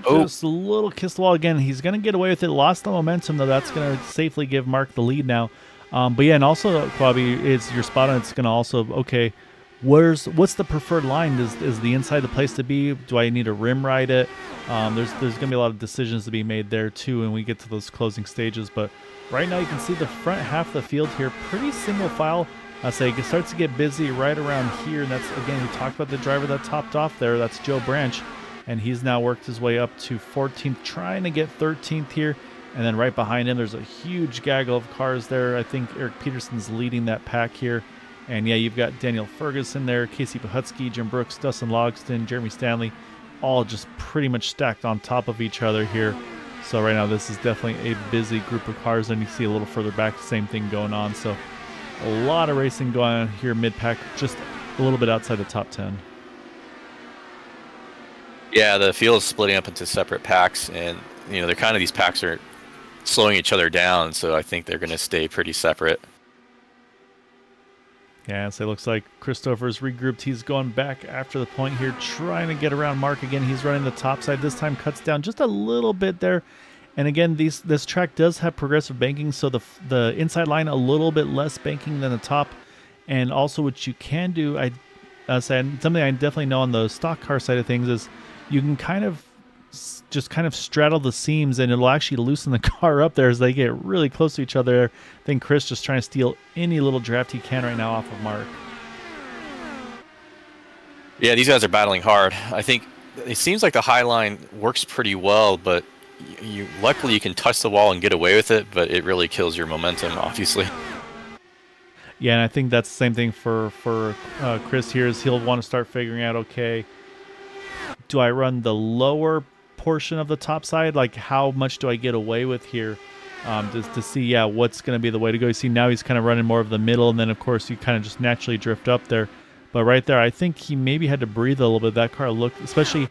just a little kiss the wall again. He's going to get away with it. Lost the momentum, though. That's going to safely give Mark the lead now. But yeah, and also, Quabi, is your spot on. It's going to also, okay, what's the preferred line? Is the inside the place to be? Do I need to rim ride it? There's going to be a lot of decisions to be made there, too, when we get to those closing stages. But right now you can see the front half of the field here, pretty single file. I say it starts to get busy right around here, and that's, again, we talked about the driver that topped off there. That's Joe Branch, and he's now worked his way up to 14th, trying to get 13th here. And then right behind him, there's a huge gaggle of cars there. I think Eric Peterson's leading that pack here. And yeah, you've got Daniel Ferguson there, Casey Pahutsky, Jim Brooks, Dustin Logston, Jeremy Stanley, all just pretty much stacked on top of each other here. So right now this is definitely a busy group of cars, and you see a little further back, the same thing going on. So a lot of racing going on here mid-pack, just a little bit outside the top 10. Yeah, the field is splitting up into separate packs, and you know, they're kind of, these packs are slowing each other down, so I think they're going to stay pretty separate. Yeah, so it looks like Christopher's regrouped. He's going back after the point here, trying to get around Mark again. He's running the top side. This time cuts down just a little bit there. And again, this track does have progressive banking, so the inside line a little bit less banking than the top. And also what you can do, I said something I definitely know on the stock car side of things is you can kind of straddle the seams, and it'll actually loosen the car up there as they get really close to each other. I think Chris just trying to steal any little draft he can right now off of Mark. Yeah, these guys are battling hard. I think it seems like the high line works pretty well, but luckily you can touch the wall and get away with it, but it really kills your momentum, obviously. Yeah, and I think that's the same thing for Chris here, is he'll want to start figuring out, okay, do I run the lower portion of the top side? Like, how much do I get away with here? Just to see, yeah, what's going to be the way to go. You see, now he's kind of running more of the middle, and then, of course, you kind of just naturally drift up there. But right there, I think he maybe had to breathe a little bit. That car looked, especially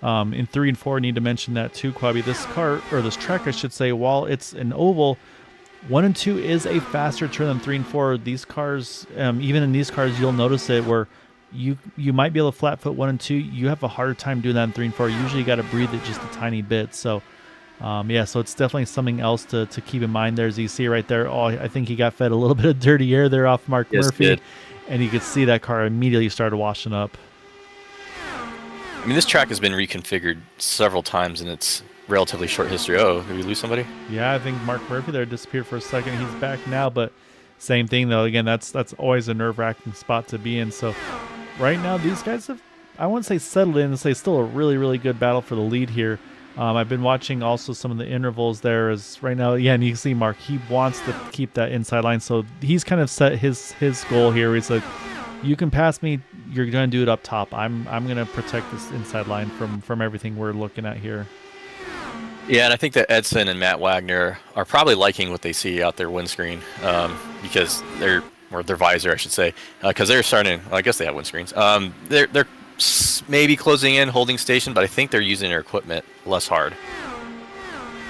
in 3 and 4, I need to mention that too, Quabi. This car, or this track, I should say, while it's an oval, 1 and 2 is a faster turn than 3 and 4. These cars, even in these cars, you'll notice it where you might be able to flat foot 1 and 2. You have a harder time doing that in 3 and 4. Usually you got to breathe it just a tiny bit. So, yeah, so it's definitely something else to keep in mind there. As you see right there, I think he got fed a little bit of dirty air there off Mark Murphy. Did. And you could see that car immediately started washing up. I mean, this track has been reconfigured several times in its relatively short history. Oh, did we lose somebody? Yeah, I think Mark Murphy there disappeared for a second. He's back now, but Same thing though. Again, that's always a nerve-wracking spot to be in. So right now, these guys have, I wouldn't say settled in, say still a really, really good battle for the lead here. I've been watching also some of the intervals there as right now. Yeah, and you can see Mark, he wants to keep that inside line. So he's kind of set his goal here. He's like, you can pass me, you're going to do it up top. I'm going to protect this inside line from everything we're looking at here. Yeah, and I think that Edson and Matt Wagner are probably liking what they see out their windscreen because or their visor, I should say, because they're starting. Well, I guess they have windscreens. They're maybe closing in, holding station, but I think they're using their equipment less hard.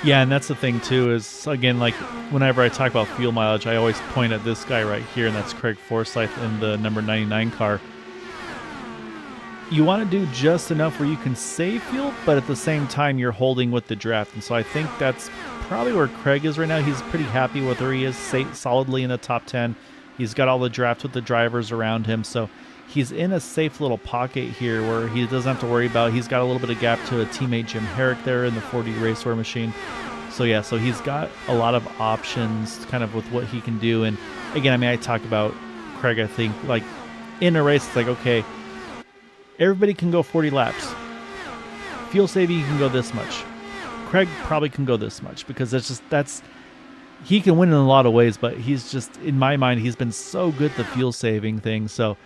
Yeah, and that's the thing too. Is again, like whenever I talk about fuel mileage, I always point at this guy right here, and that's Craig Forsyth in the number 99 car. You want to do just enough where you can save fuel, but at the same time you're holding with the draft. And so I think that's probably where Craig is right now. He's pretty happy with where he is, solidly in the top 10. He's got all the draft with the drivers around him. So he's in a safe little pocket here where he doesn't have to worry about. He's got a little bit of gap to a teammate, Jim Herrick, there in the 40 Raceware machine. So yeah, so he's got a lot of options kind of with what he can do. And again, I mean, I talk about Craig, I think, like in a race, it's like, okay, everybody can go 40 laps. Fuel saving, you can go this much. Craig probably can go this much because he can win in a lot of ways, but he's just, in my mind, he's been so good at the fuel saving thing. So,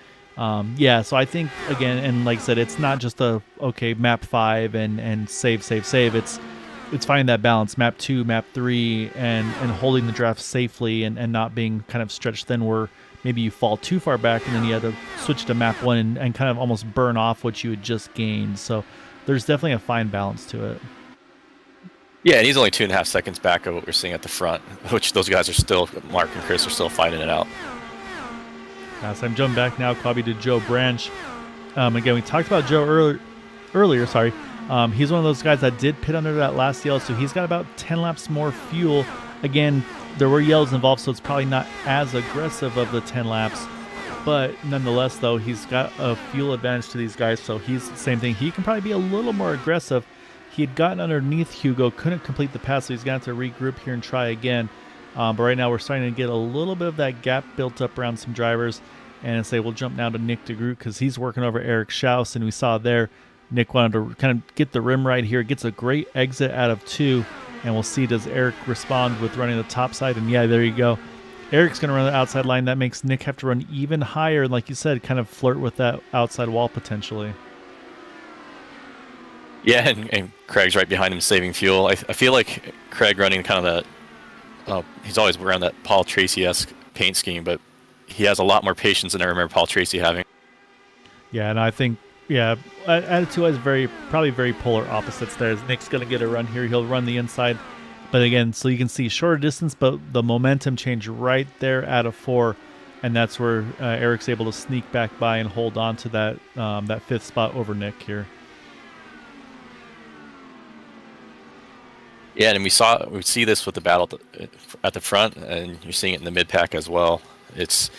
yeah, so I think, again, and like I said, it's not just map 5 and save. It's finding that balance, map 2, map 3, and holding the draft safely and not being kind of stretched thin where maybe you fall too far back and then you had to switch to map 1 and kind of almost burn off what you had just gained. So there's definitely a fine balance to it. Yeah, and he's only 2.5 seconds back of what we're seeing at the front, which those guys are still, Mark and Chris are still fighting it out. So I'm jumping back now, Cobby, to Joe Branch. Again, we talked about Joe earlier. Sorry. He's one of those guys that did pit under that last yellow, so he's got about 10 laps more fuel. Again, there were yellows involved, so it's probably not as aggressive of the 10 laps. But nonetheless, though, he's got a fuel advantage to these guys, so he's the same thing. He can probably be a little more aggressive. He had gotten underneath Hugo, couldn't complete the pass, so he's going to have to regroup here and try again. But right now we're starting to get a little bit of that gap built up around some drivers. And say we'll jump now to Nick DeGroot because he's working over Eric Schaus, and we saw there Nick wanted to kind of get the rim right here. Gets a great exit out of 2, and we'll see does Eric respond with running the top side. And yeah, there you go. Eric's going to run the outside line. That makes Nick have to run even higher, like you said, kind of flirt with that outside wall potentially. Yeah, and Craig's right behind him saving fuel. I feel like Craig running kind of that, he's always around that Paul Tracy-esque paint scheme, but he has a lot more patience than I remember Paul Tracy having. Yeah, and I think, yeah, attitude-wise, probably very polar opposites there. As Nick's going to get a run here. He'll run the inside. But again, so you can see shorter distance, but the momentum change right there out of 4. And that's where Eric's able to sneak back by and hold on to that 5th spot over Nick here. Yeah, and we see this with the battle at the front, and you're seeing it in the mid-pack as well. It's,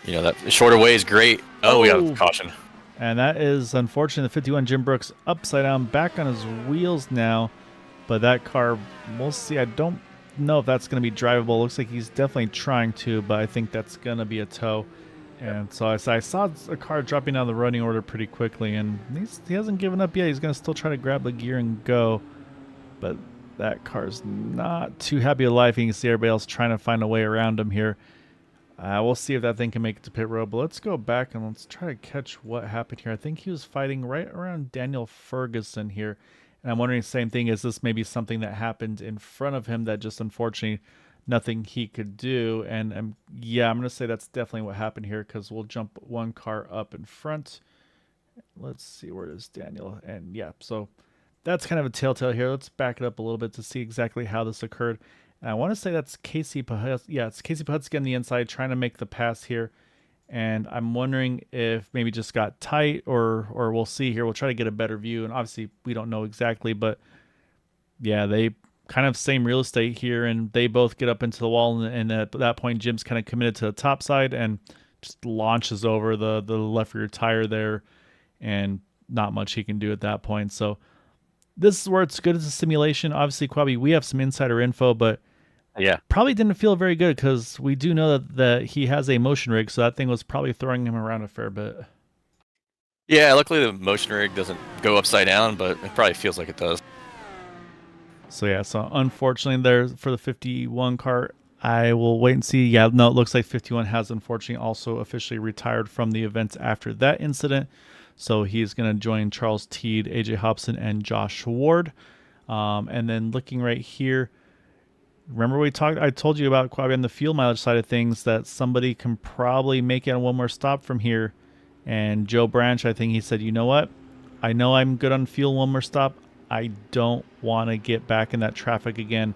that shorter way is great. Oh, we got a caution. And that is, unfortunately, the 51 Jim Brooks upside down, back on his wheels now. But that car, we'll see. I don't know if that's going to be drivable. Looks like he's definitely trying to, but I think that's going to be a tow. And so I saw a car dropping down the running order pretty quickly, and he hasn't given up yet. He's going to still try to grab the gear and go. But that car's not too happy with life. You can see everybody else trying to find a way around him here. We'll see if that thing can make it to pit road, but let's go back and let's try to catch what happened here. I think he was fighting right around Daniel Ferguson here, and I'm wondering the same thing. Is this maybe something that happened in front of him that just unfortunately nothing he could do? And yeah, I'm going to say that's definitely what happened here because we'll jump one car up in front. Let's see, where is Daniel? And yeah, so that's kind of a telltale here. Let's back it up a little bit to see exactly how this occurred. And I want to say that's Casey Pahutsky. Yeah, it's Casey Pahutsky on the inside trying to make the pass here. And I'm wondering if maybe just got tight or we'll see here. We'll try to get a better view. And obviously we don't know exactly, but yeah, they kind of same real estate here, and they both get up into the wall. And at that point, Jim's kind of committed to the top side and just launches over the left rear tire there, and not much he can do at that point. So this is where it's good as a simulation. Obviously, Quabi, we have some insider info, but Yeah. Probably didn't feel very good because we do know that he has a motion rig, so that thing was probably throwing him around a fair bit. Yeah, luckily the motion rig doesn't go upside down, but it probably feels like it does. So yeah, so unfortunately there for the 51 car, I will wait and see. Yeah, no, it looks like 51 has unfortunately also officially retired from the events after that incident. So he's going to join Charles Teed, AJ Hobson, and Josh Ward. And then looking right here, remember I told you about Quabi on the fuel mileage side of things that somebody can probably make it on one more stop from here. And Joe Branch, I think he said, you know what? I know I'm good on fuel one more stop. I don't want to get back in that traffic again.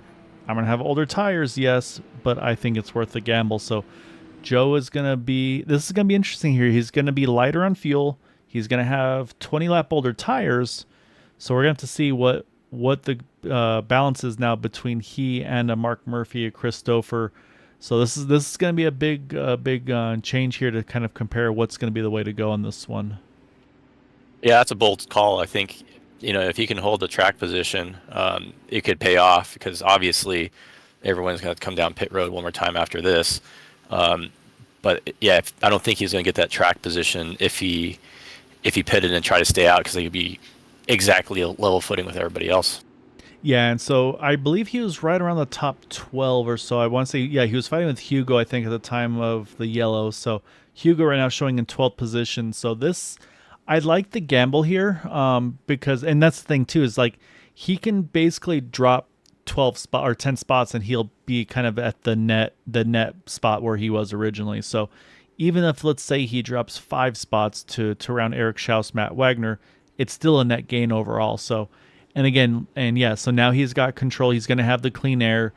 I'm going to have older tires, yes, but I think it's worth the gamble. So Joe is going to this is going to be interesting here. He's going to be lighter on fuel. He's going to have 20 lap older tires. So we're going to have to see what the balance is now between he and a Mark Murphy, a Christopher. So this is going to be a big change here to kind of compare what's going to be the way to go on this one. Yeah, that's a bold call. I think, if he can hold the track position, it could pay off because obviously everyone's going to come down pit road one more time after this. But yeah, I don't think he's going to get that track position if he pitted and tried to stay out because he would be exactly a level footing with everybody else. Yeah, and so I believe he was right around the top 12 or so. I want to say, yeah, he was fighting with Hugo, I think, at the time of the yellow. So Hugo right now showing in 12th position. So I like the gamble here because, and that's the thing too, is like he can basically drop 12 spot or 10 spots and he'll be kind of at the net spot where he was originally. So even if, let's say, he drops 5 spots to around Eric Schaus, Matt Wagner, it's still a net gain overall. So, and again, and yeah, so now he's got control. He's going to have the clean air,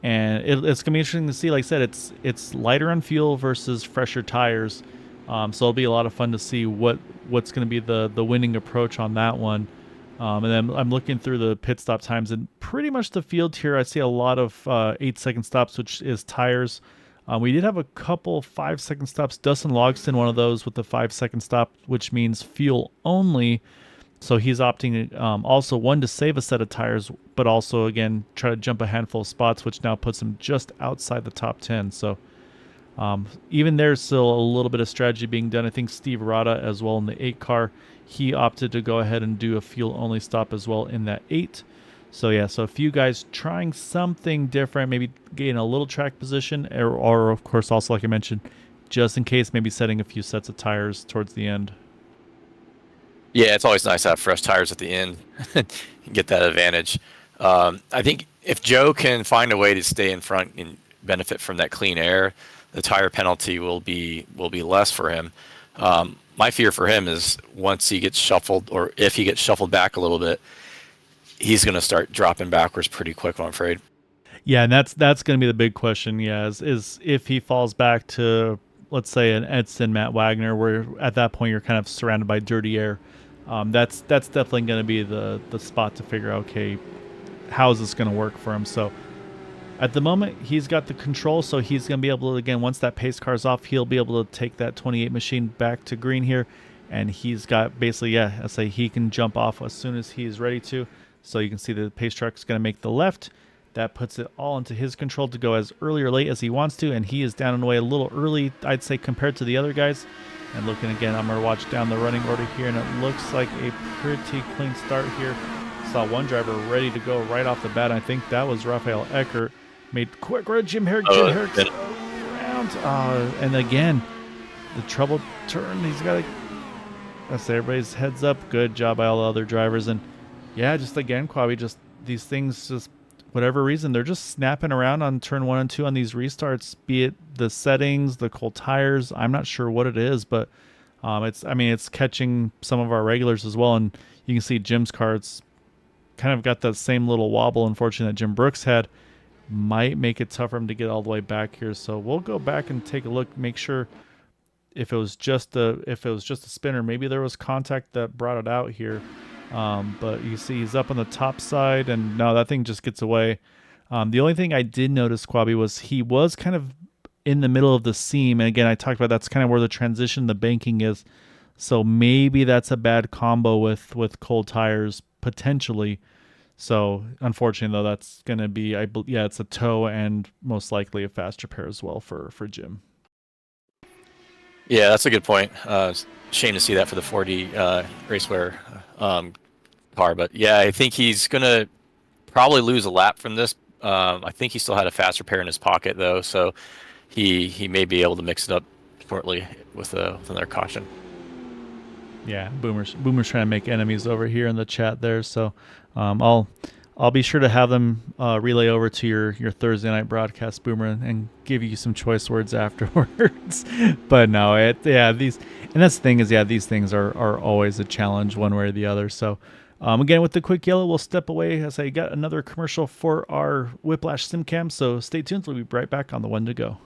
and it's going to be interesting to see. Like I said, it's lighter on fuel versus fresher tires. So it'll be a lot of fun to see what's going to be the winning approach on that one. And then I'm looking through the pit stop times, and pretty much the field here, I see a lot of 8-second stops, which is tires. We did have a couple 5-second stops. Dustin Logston, one of those with the 5-second stop, which means fuel only. So he's opting also one to save a set of tires, but also again try to jump a handful of spots, which now puts him just outside the top 10. So even there's still a little bit of strategy being done. I think Steve Rada as well in the 8 car, he opted to go ahead and do a fuel only stop as well in that 8. So yeah, so a few guys trying something different, maybe gain a little track position, or of course also like I mentioned, just in case maybe setting a few sets of tires towards the end. Yeah, it's always nice to have fresh tires at the end, get that advantage. I think if Joe can find a way to stay in front and benefit from that clean air, the tire penalty will be less for him. My fear for him is once he gets shuffled, or if he gets shuffled back a little bit, he's going to start dropping backwards pretty quick, I'm afraid. Yeah, and that's going to be the big question. Yeah, is if he falls back to, let's say, an Edson, Matt Wagner, where at that point you're kind of surrounded by dirty air. That's definitely going to be the spot to figure out, okay, how is this going to work for him? So at the moment, he's got the control, so he's going to be able to, again, once that pace car's off, he'll be able to take that 28 machine back to green here, and he's got basically, yeah, I say he can jump off as soon as he's ready to. So you can see the pace truck's going to make the left. That puts it all into his control to go as early or late as he wants to, and he is down and away a little early, I'd say, compared to the other guys. And looking again, I'm going to watch down the running order here, and it looks like a pretty clean start here. Saw one driver ready to go right off the bat. I think that was Raphael Eckert. Made quick red. Jim Herrick's around. And again, the trouble turn. He's got to, that's everybody's heads up. Good job by all the other drivers. And yeah, just again, Quabi, just these things, just whatever reason, they're just snapping around on turn 1 and 2 on these restarts, be it the settings, the cold tires. I'm not sure what it is, but it's catching some of our regulars as well. And you can see Jim's car, it's kind of got that same little wobble, unfortunately, that Jim Brooks had. Might make it tough for him to get all the way back here. So we'll go back and take a look, make sure if it was just a spinner, maybe there was contact that brought it out here. But you see he's up on the top side, and no, that thing just gets away. The only thing I did notice, Quabi, was he was kind of in the middle of the seam. And again, I talked about that's kind of where the transition, the banking is. So maybe that's a bad combo with cold tires, potentially. So unfortunately, though, that's going to be, yeah, it's a tow and most likely a fast repair as well for Jim. Yeah, that's a good point. Shame to see that for the 40 Racewear car, but yeah, I think he's gonna probably lose a lap from this. I think he still had a fast repair in his pocket though, so he may be able to mix it up shortly with another caution. Yeah, Boomer's trying to make enemies over here in the chat there. So I'll be sure to have them relay over to your Thursday night broadcast, Boomer, and give you some choice words afterwards. But no, these, and that's the thing is, yeah, these things are always a challenge one way or the other. So again, with the quick yellow, we'll step away as I got another commercial for our Whiplash SimCam. So stay tuned. We'll be right back on the one to go.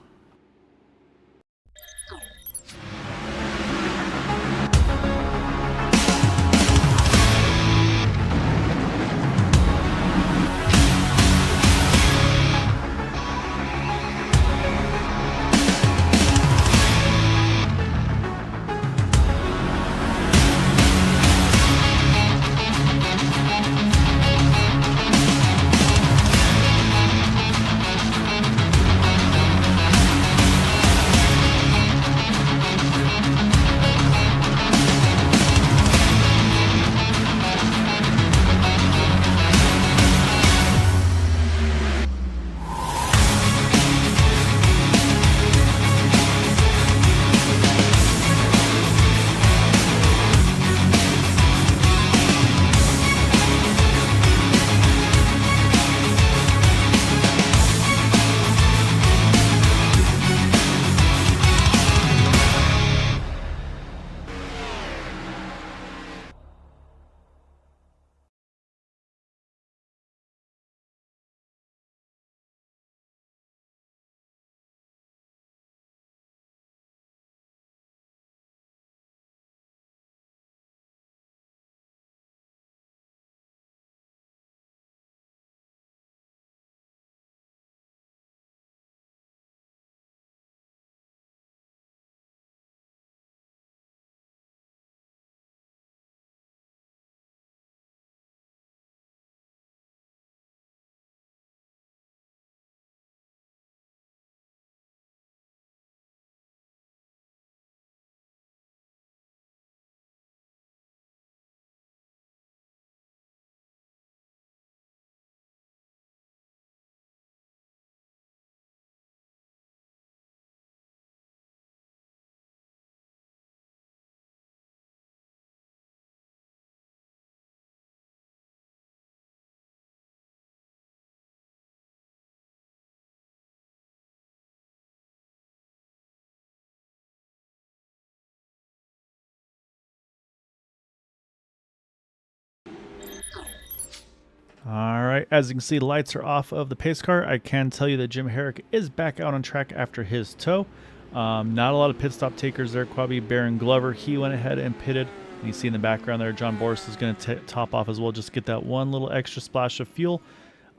All right, as you can see, the lights are off of the pace car. I can tell you that Jim Herrick is back out on track after his tow. Not a lot of pit stop takers there. Quabi, Baron Glover, he went ahead and pitted. And you see in the background there, John Boris is going to top off as well, just get that one little extra splash of fuel.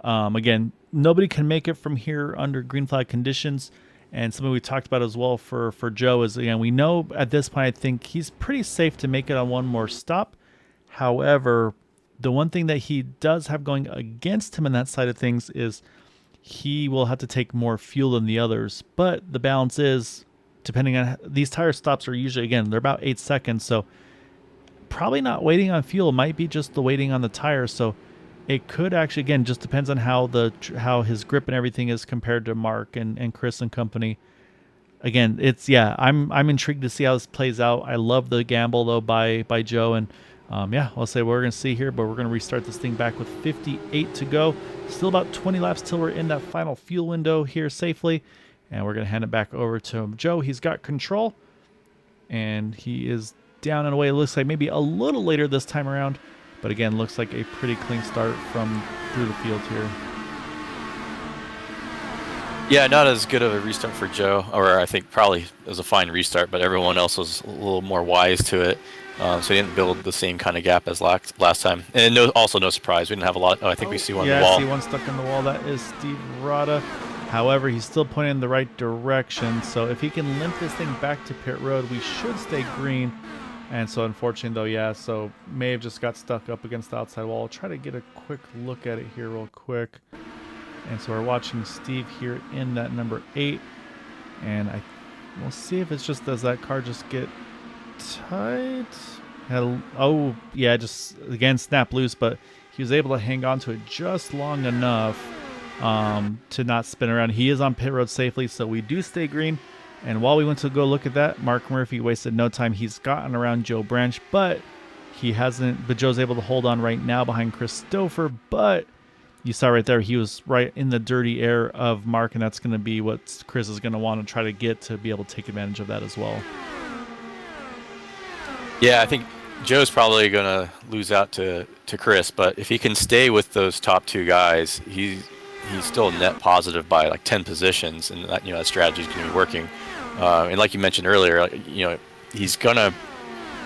Again, nobody can make it from here under green flag conditions. And something we talked about as well for Joe is, again, we know at this point, I think he's pretty safe to make it on one more stop. However, the one thing that he does have going against him in that side of things is he will have to take more fuel than the others. But the balance is, depending on these tire stops are usually, again, they're about 8 seconds. So probably not waiting on fuel. It might be just the waiting on the tires. So it could actually, again, just depends on how his grip and everything is compared to Mark and Chris and company. Again, I'm intrigued to see how this plays out. I love the gamble though by Joe, and I'll say what we're going to see here, but we're going to restart this thing back with 58 to go. Still about 20 laps till we're in that final fuel window here safely. And we're going to hand it back over to Joe. He's got control, and he is down and away. It looks like maybe a little later this time around, but again, looks like a pretty clean start from through the field here. Yeah, not as good of a restart for Joe, or I think probably it was a fine restart, but everyone else was a little more wise to it. So he didn't build the same kind of gap as last time. And also no surprise, we didn't have a lot. I think we see one in the wall. Yeah, I see one stuck in the wall. That is Steve Rada. However, he's still pointing in the right direction. So if he can limp this thing back to pit road, we should stay green. And so unfortunately though, yeah, so may have just got stuck up against the outside wall. I'll try to get a quick look at it here real quick. And so we're watching Steve here in that number 8. And we'll see if it's just, does that car just get tight? Oh, yeah, just again snap loose, but he was able to hang on to it just long enough to not spin around. He is on pit road safely, so we do stay green. And while we went to go look at that, Mark Murphy wasted no time. He's gotten around Joe Branch, but he hasn't. But Joe's able to hold on right now behind Christopher. But you saw right there, he was right in the dirty air of Mark, and that's going to be what Chris is going to want to try to get to be able to take advantage of that as well. Yeah, I think Joe's probably going to lose out to Chris, but if he can stay with those top 2 guys, he's still net positive by like 10 positions, and that, that strategy is going to be working. And like you mentioned earlier, he's going to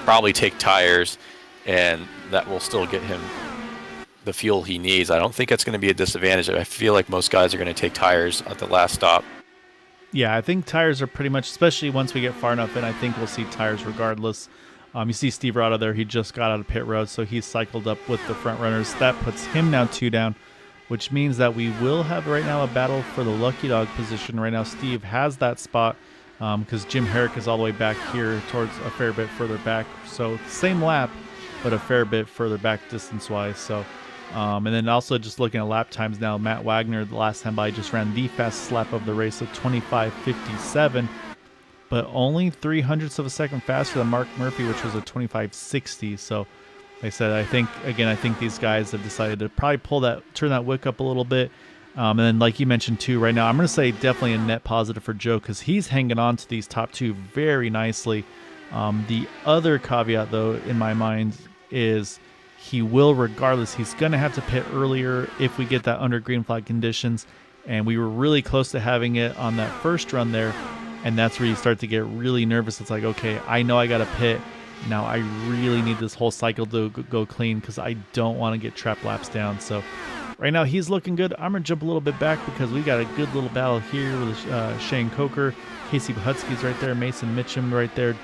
probably take tires, and that will still get him the fuel he needs. I don't think that's going to be a disadvantage. I feel like most guys are going to take tires at the last stop. Yeah, I think tires are pretty much, especially once we get far enough in, I think we'll see tires regardless. You see Steve Rada there. He just got out of pit road, so he's cycled up with the front runners. That puts him now 2 down, which means that we will have right now a battle for the lucky dog position. Right now, Steve has that spot because Jim Herrick is all the way back here towards a fair bit further back. So same lap, but a fair bit further back distance-wise. So, and then also just looking at lap times now, Matt Wagner, the last time by, just ran the fastest lap of the race at 25:57. But only 0.03 of a second faster than Mark Murphy, which was a 25:60. So, like I said, I think these guys have decided to probably turn that wick up a little bit. And then, like you mentioned too, right now, I'm going to say definitely a net positive for Joe because he's hanging on to these top 2 very nicely. The other caveat, though, in my mind, is he will, regardless, he's going to have to pit earlier if we get that under green flag conditions. And we were really close to having it on that first run there. And that's where you start to get really nervous. It's like, okay, I know I got to pit. Now I really need this whole cycle to go clean because I don't want to get trapped laps down. So right now he's looking good. I'm going to jump a little bit back because we got a good little battle here with Shane Coker. Casey Bahutsky's right there. Mason Mitchum right there.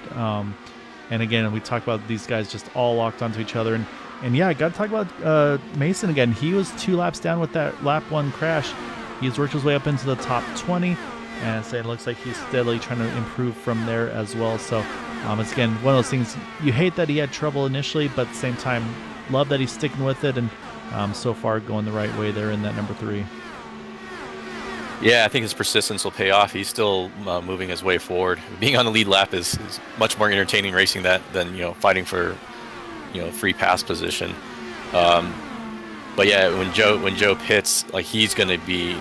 And again, we talk about these guys just all locked onto each other. And yeah, I got to talk about Mason again. He was 2 laps down with that lap 1 crash. He's worked his way up into the top 20. And so it looks like he's steadily trying to improve from there as well. So it's, again, one of those things, you hate that he had trouble initially, but at the same time, love that he's sticking with it. And so far going the right way there in that number 3. Yeah, I think his persistence will pay off. He's still moving his way forward. Being on the lead lap is much more entertaining racing than fighting for free pass position. But yeah, when Joe pits, like, he's going to be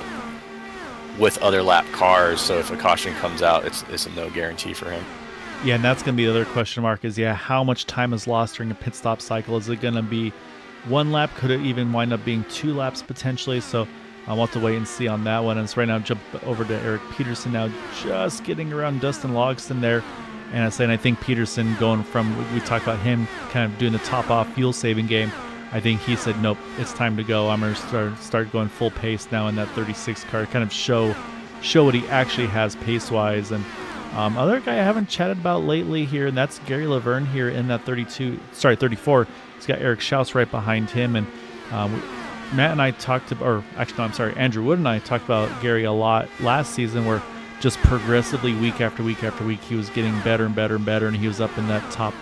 with other lap cars, so if a caution comes out, it's a no guarantee for him. Yeah, and that's going to be the other question mark is, how much time is lost during a pit stop cycle? Is it going to be 1 lap? Could it even wind up being 2 laps potentially? So I'll have to wait and see on that one. And so right now, jump over to Eric Peterson now, just getting around Dustin Logston there. And I think Peterson going from, we talked about him kind of doing the top off fuel saving game. I think he said, nope, it's time to go. I'm going to start going full pace now in that 36 car, kind of show what he actually has pace-wise. And other guy I haven't chatted about lately here, and that's Gary Laverne here in that 34. He's got Eric Schaus right behind him. And Matt and I talked about, Andrew Wood and I talked about Gary a lot last season, where just progressively week after week after week, he was getting better and better and better, and he was up in that top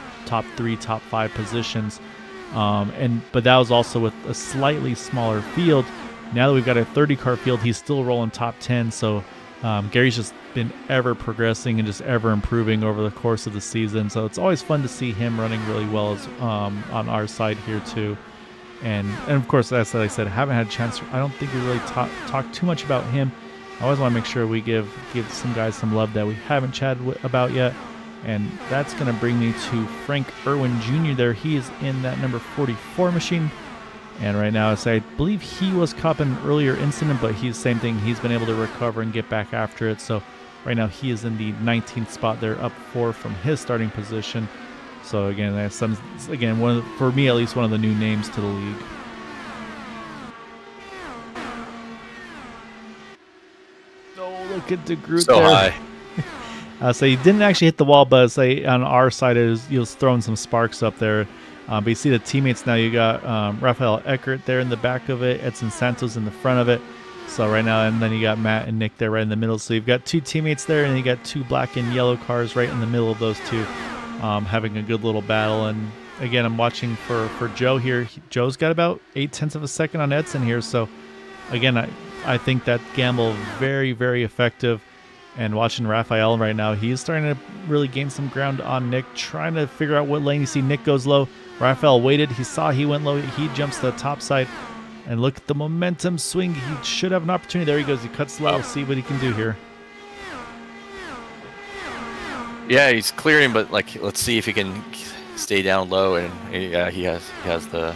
3, top 5 positions. But that was also with a slightly smaller field. Now that we've got a 30-car field, he's still rolling top 10. So Gary's just been ever progressing and just ever improving over the course of the season. So it's always fun to see him running really well as, on our side here too. And of course, as I said, I haven't had a chance. I don't think we really talk too much about him. I always want to make sure we give some guys some love that we haven't chatted about yet. And that's going to bring me to Frank Irwin Jr. there. He is in that number 44 machine. And right now, I believe he was caught in an earlier incident, but he's same thing. He's been able to recover and get back after it. So right now, he is in the 19th spot there, up 4 from his starting position. So again, that's for me at least, one of the new names to the league. Oh, look at DeGroot so there. High. So he didn't actually hit the wall, but say on our side, he was throwing some sparks up there. But you see the teammates now. You got Rafael Eckert there in the back of it, Edson Santos in the front of it. So right now, and then you got Matt and Nick there right in the middle. So you've got two teammates there, and you got two black and yellow cars right in the middle of those two, having a good little battle. And again, I'm watching for Joe here. Joe's got about 0.8 of a second on Edson here. So again, I think that gamble very, very effective. And watching Rafael right now, he's starting to really gain some ground on Nick, trying to figure out what lane. You see Nick goes low. Rafael waited. He saw he went low. He jumps to the top side. And look at the momentum swing. He should have an opportunity. There he goes. He cuts low. Let's see what he can do here. Yeah, he's clearing, but like, let's see if he can stay down low. And yeah, he has a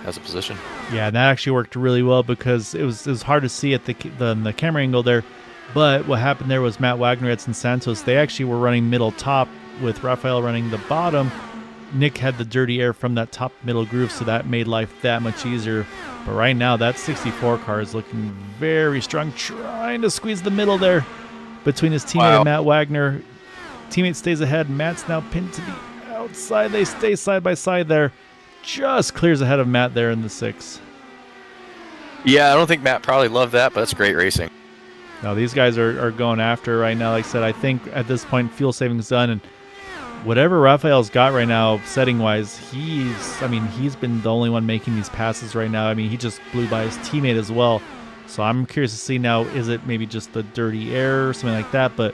position. Yeah, and that actually worked really well because it was hard to see at the camera angle there. But what happened there was Matt Wagner, Edson Santos, they actually were running middle top with Rafael running the bottom. Nick had the dirty air from that top middle groove, so that made life that much easier. But right now, that 64 car is looking very strong, trying to squeeze the middle there between his teammate and Matt Wagner. Teammate stays ahead. Matt's now pinned to the outside. They stay side by side there. Just clears ahead of Matt there in the 6. Yeah, I don't think Matt probably loved that, but that's great racing. Now these guys are going after right now. Like I said, I think at this point fuel saving's done, and whatever Rafael's got right now setting wise, he's been the only one making these passes right now. I mean, he just blew by his teammate as well. So I'm curious to see now, is it maybe just the dirty air or something like that? But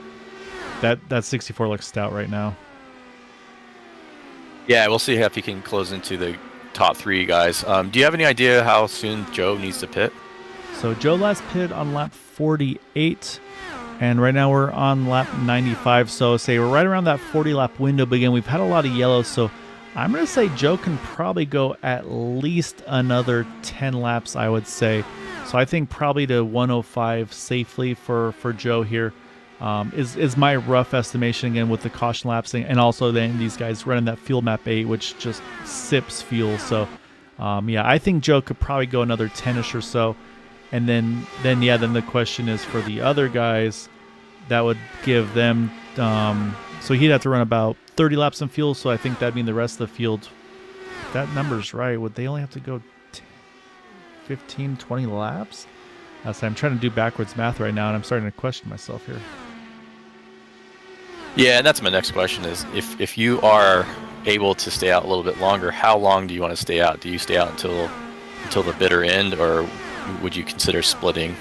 that 64 looks stout right now. Yeah, we'll see if he can close into the top 3 guys. Do you have any idea how soon Joe needs to pit? So Joe last pitted on lap 48, and right now we're on lap 95. So say we're right around that 40 lap window. But again, we've had a lot of yellow, so I'm going to say Joe can probably go at least another 10 laps, I would say. So I think probably to 105 safely for Joe here is my rough estimation, again, with the caution laps. And also then these guys running that fuel map 8, which just sips fuel. So yeah, I think Joe could probably go another 10-ish or so. And then the question is for the other guys, that would give them, so he'd have to run about 30 laps in fuel. So I think that'd mean the rest of the field, if that number's right, would they only have to go 15, 20 laps? I'm trying to do backwards math right now, and I'm starting to question myself here. Yeah, and that's my next question is, if you are able to stay out a little bit longer, how long do you want to stay out? Do you stay out until the bitter end, or would you consider splitting?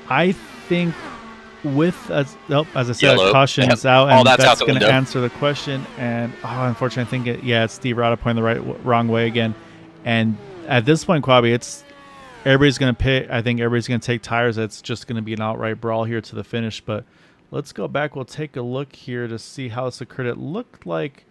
I think with, as I said, Yellow. caution's out, and that's going to window. answer the question. And unfortunately, I think it's Steve Rada pointing the wrong way again. And at this point, Quabi, everybody's going to pit. I think everybody's going to take tires. It's just going to be an outright brawl here to the finish. But let's go back. We'll take a look here to see how this occurred. It looked like,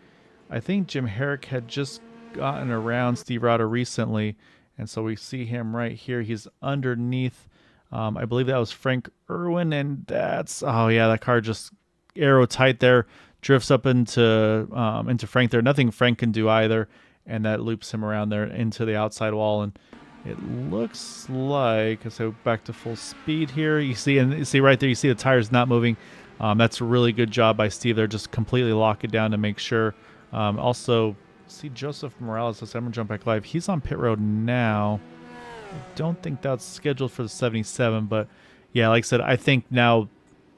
I think Jim Herrick had just gotten around Steve Rada recently. And so we see him right here. He's underneath. I believe that was Frank Irwin. And that car just arrow tight there. Drifts up into Frank there. Nothing Frank can do either. And that loops him around there into the outside wall. And it looks like, so back to full speed here. You see right there, you see the tires not moving. That's a really good job by Steve there. Just completely lock it down to make sure. Also, see Joseph Morales. I'm going to jump back live. He's on pit road now. I don't think that's scheduled for the 77, but yeah, like I said, I think now,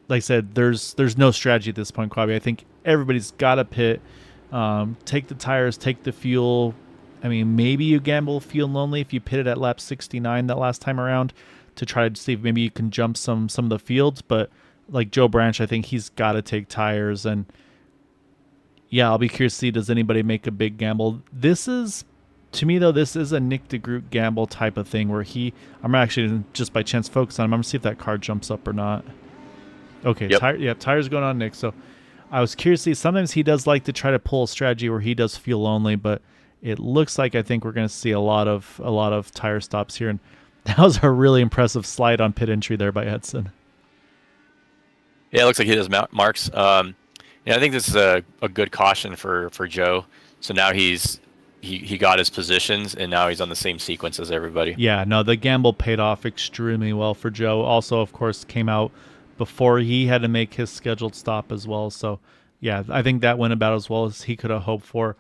like I said, there's no strategy at this point, Quabi. I think everybody's got to pit, take the tires, take the fuel. I mean, maybe you gamble fuel only if you pitted at lap 69 that last time around to try to see if maybe you can jump some of the fields, but like Joe Branch, I think he's got to take tires. And yeah, I'll be curious to see, does anybody make a big gamble? This is, to me though, this is a Nick DeGroot gamble type of thing where I'm actually just by chance focused on him. I'm going to see if that car jumps up or not. Okay, yep. Tires going on Nick. So I was curious to see, sometimes he does like to try to pull a strategy where he does fuel only, but it looks like I think we're going to see a lot of tire stops here. And that was a really impressive slide on pit entry there by Edson. Yeah, it looks like he does marks. Yeah, I think this is a good caution for Joe. So now he got his positions, and now he's on the same sequence as everybody. Yeah, no, the gamble paid off extremely well for Joe. Also, of course, came out before he had to make his scheduled stop as well. So, yeah, I think that went about as well as he could have hoped for.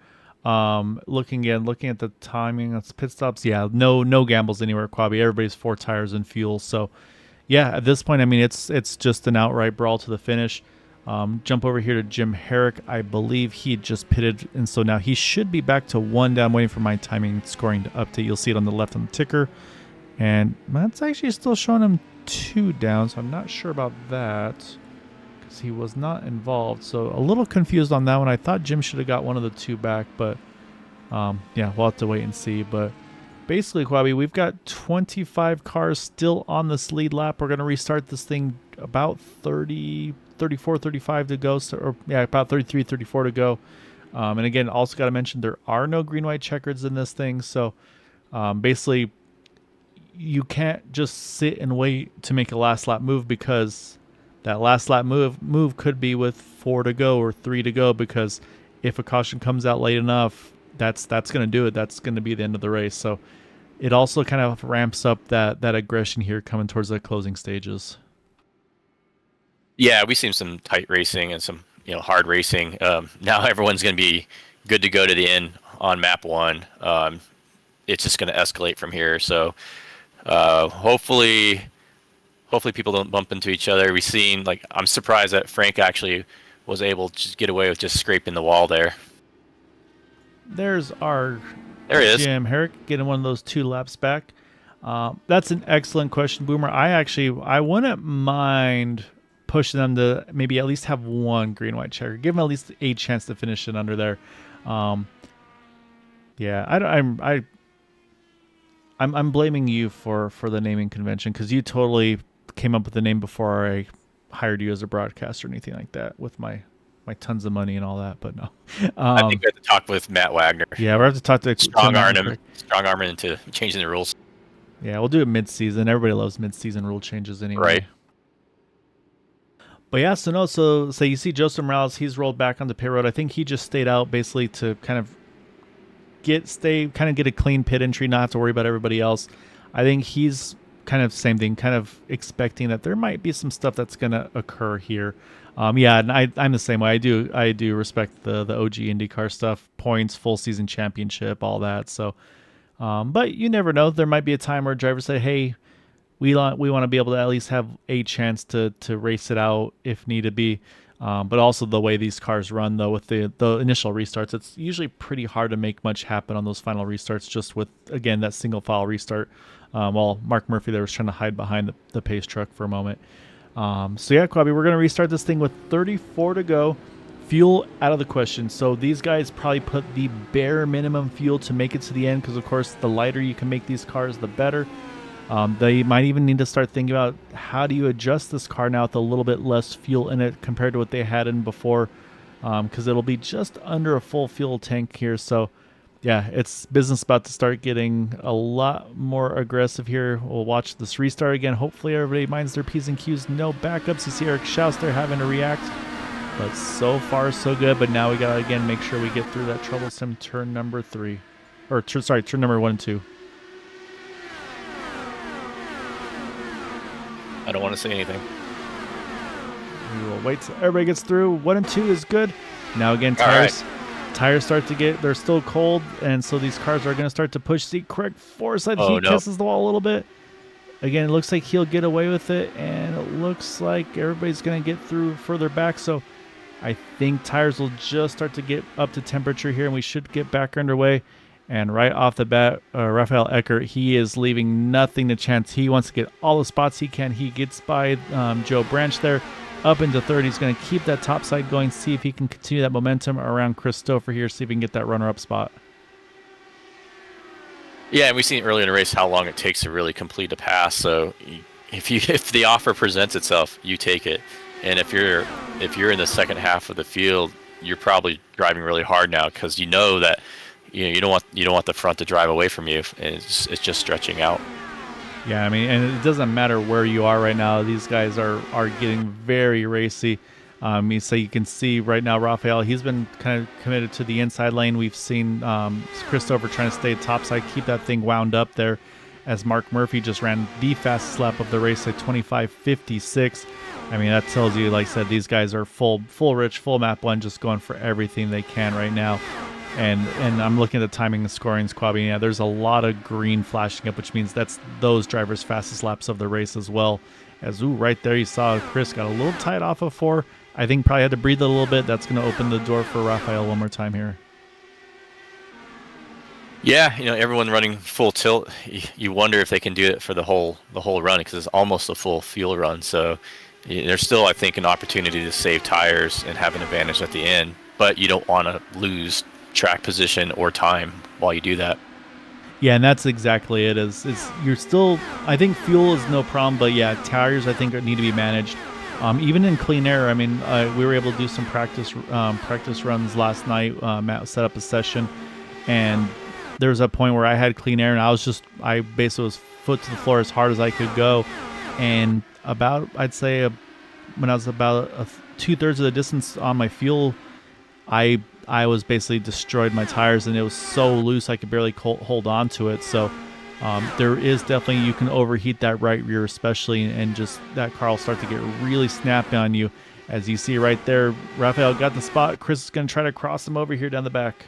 Looking at the timing of pit stops, yeah, no gambles anywhere, Quabi. Everybody's 4 tires and fuel. So, yeah, at this point, I mean, it's just an outright brawl to the finish. Jump over here to Jim Herrick. I believe he just pitted, and so now he should be back to 1 down, waiting for my timing scoring to update. You'll see it on the left on the ticker. And that's actually still showing him 2 down, so I'm not sure about that because he was not involved. So a little confused on that one. I thought Jim should have got one of the 2 back, but yeah, we'll have to wait and see. But basically, Quabi, we've got 25 cars still on this lead lap. We're going to restart this thing about 34, 35 to go. So, or yeah, about 33, 34 to go. And again, also got to mention there are no green-white checkers in this thing. So basically, you can't just sit and wait to make a last lap move, because that last lap move could be with 4 to go or 3 to go, because if a caution comes out late enough, that's going to do it. That's going to be the end of the race. So it also kind of ramps up that aggression here coming towards the closing stages. Yeah, we've seen some tight racing and some hard racing. Now everyone's going to be good to go to the end on map 1. It's just going to escalate from here. So hopefully people don't bump into each other. We've seen, I'm surprised that Frank actually was able to just get away with just scraping the wall there. There's our There he is. Jim Herrick getting one of those 2 laps back. That's an excellent question, Boomer. I wouldn't mind pushing them to maybe at least have 1 green-white checker. Give them at least a chance to finish it under there. Yeah, I'm blaming you for the naming convention, because you totally came up with the name before I hired you as a broadcaster or anything like that with my tons of money and all that. But no, I think we have to talk with Matt Wagner. Yeah, we have to talk to strong arm him into changing the rules. Yeah, we'll do it mid-season. Everybody loves mid-season rule changes anyway. Right. But yeah, so you see Joseph Morales, he's rolled back on the pit road. I think he just stayed out basically to kind of get a clean pit entry, not have to worry about everybody else. I think he's kind of same thing, kind of expecting that there might be some stuff that's going to occur here. Yeah, and I'm the same way. I do respect the OG IndyCar stuff, points, full season championship, all that. So, but you never know. There might be a time where drivers say, "Hey, we want to be able to at least have a chance to race it out if need be." But also the way these cars run, though, with the initial restarts, it's usually pretty hard to make much happen on those final restarts, just with, again, that single file restart. While Mark Murphy there was trying to hide behind the pace truck for a moment. So yeah, Quabi, we're going to restart this thing with 34 to go. Fuel out of the question. So these guys probably put the bare minimum fuel to make it to the end, because, of course, the lighter you can make these cars, the better. They might even need to start thinking about how do you adjust this car now with a little bit less fuel in it compared to what they had in before, because it'll be just under a full fuel tank here. So yeah, it's business about to start getting a lot more aggressive here. We'll watch this restart again. Hopefully everybody minds their P's and Q's. No backups. You see Eric Schaus there having to react, but so far so good. But now we got to, again, make sure we get through that troublesome turn number 3, or turn number 1 and 2. I don't want to say anything. We will wait till everybody gets through. 1 and 2 is good. Now again, tires start to they're still cold, and so these cars are going to start to push. See, Craig Forsyth, he kisses the wall a little bit. Again, it looks like he'll get away with it, and it looks like everybody's going to get through further back. So I think tires will just start to get up to temperature here, and we should get back underway. And right off the bat, Rafael Eckert, he is leaving nothing to chance. He wants to get all the spots he can. He gets by Joe Branch there, up into third. He's going to keep that top side going, see if he can continue that momentum around Chris Stouffer here, see if he can get that runner-up spot. Yeah, and we've seen earlier in the race how long it takes to really complete a pass. So if the offer presents itself, you take it. And if you're in the second half of the field, you're probably driving really hard now, because you know that you don't want the front to drive away from you, and it's just stretching out. Yeah, I mean, and it doesn't matter where you are right now. These guys are getting very racy. So you can see right now, Rafael, he's been kind of committed to the inside lane. We've seen Christopher trying to stay topside, keep that thing wound up there, as Mark Murphy just ran the fastest lap of the race at 25:56. I mean, that tells you, like I said, these guys are full rich, full map blend, just going for everything they can right now. And I'm looking at the timing and scoring squad. Yeah, there's a lot of green flashing up, which means that's those drivers' fastest laps of the race as well. As right there, you saw Chris got a little tight off of 4. I think probably had to breathe a little bit. That's going to open the door for Rafael one more time here. Yeah, everyone running full tilt. You wonder if they can do it for the whole run, because it's almost a full fuel run. So there's still, I think, an opportunity to save tires and have an advantage at the end. But you don't want to lose track position or time while you do that. Yeah, and that's exactly it. You're still, I think fuel is no problem, but yeah, tires I think need to be managed. Even in clean air, I mean, we were able to do some practice runs last night. Matt set up a session, and there was a point where I had clean air, and I basically was foot to the floor as hard as I could go, and I'd say when I was about 2/3 of the distance on my fuel, I was basically destroyed my tires, and it was so loose I could barely hold on to it. So there is definitely, you can overheat that right rear especially, and just that car will start to get really snappy on you. As you see right there, Rafael got the spot. Chris is going to try to cross him over here down the back.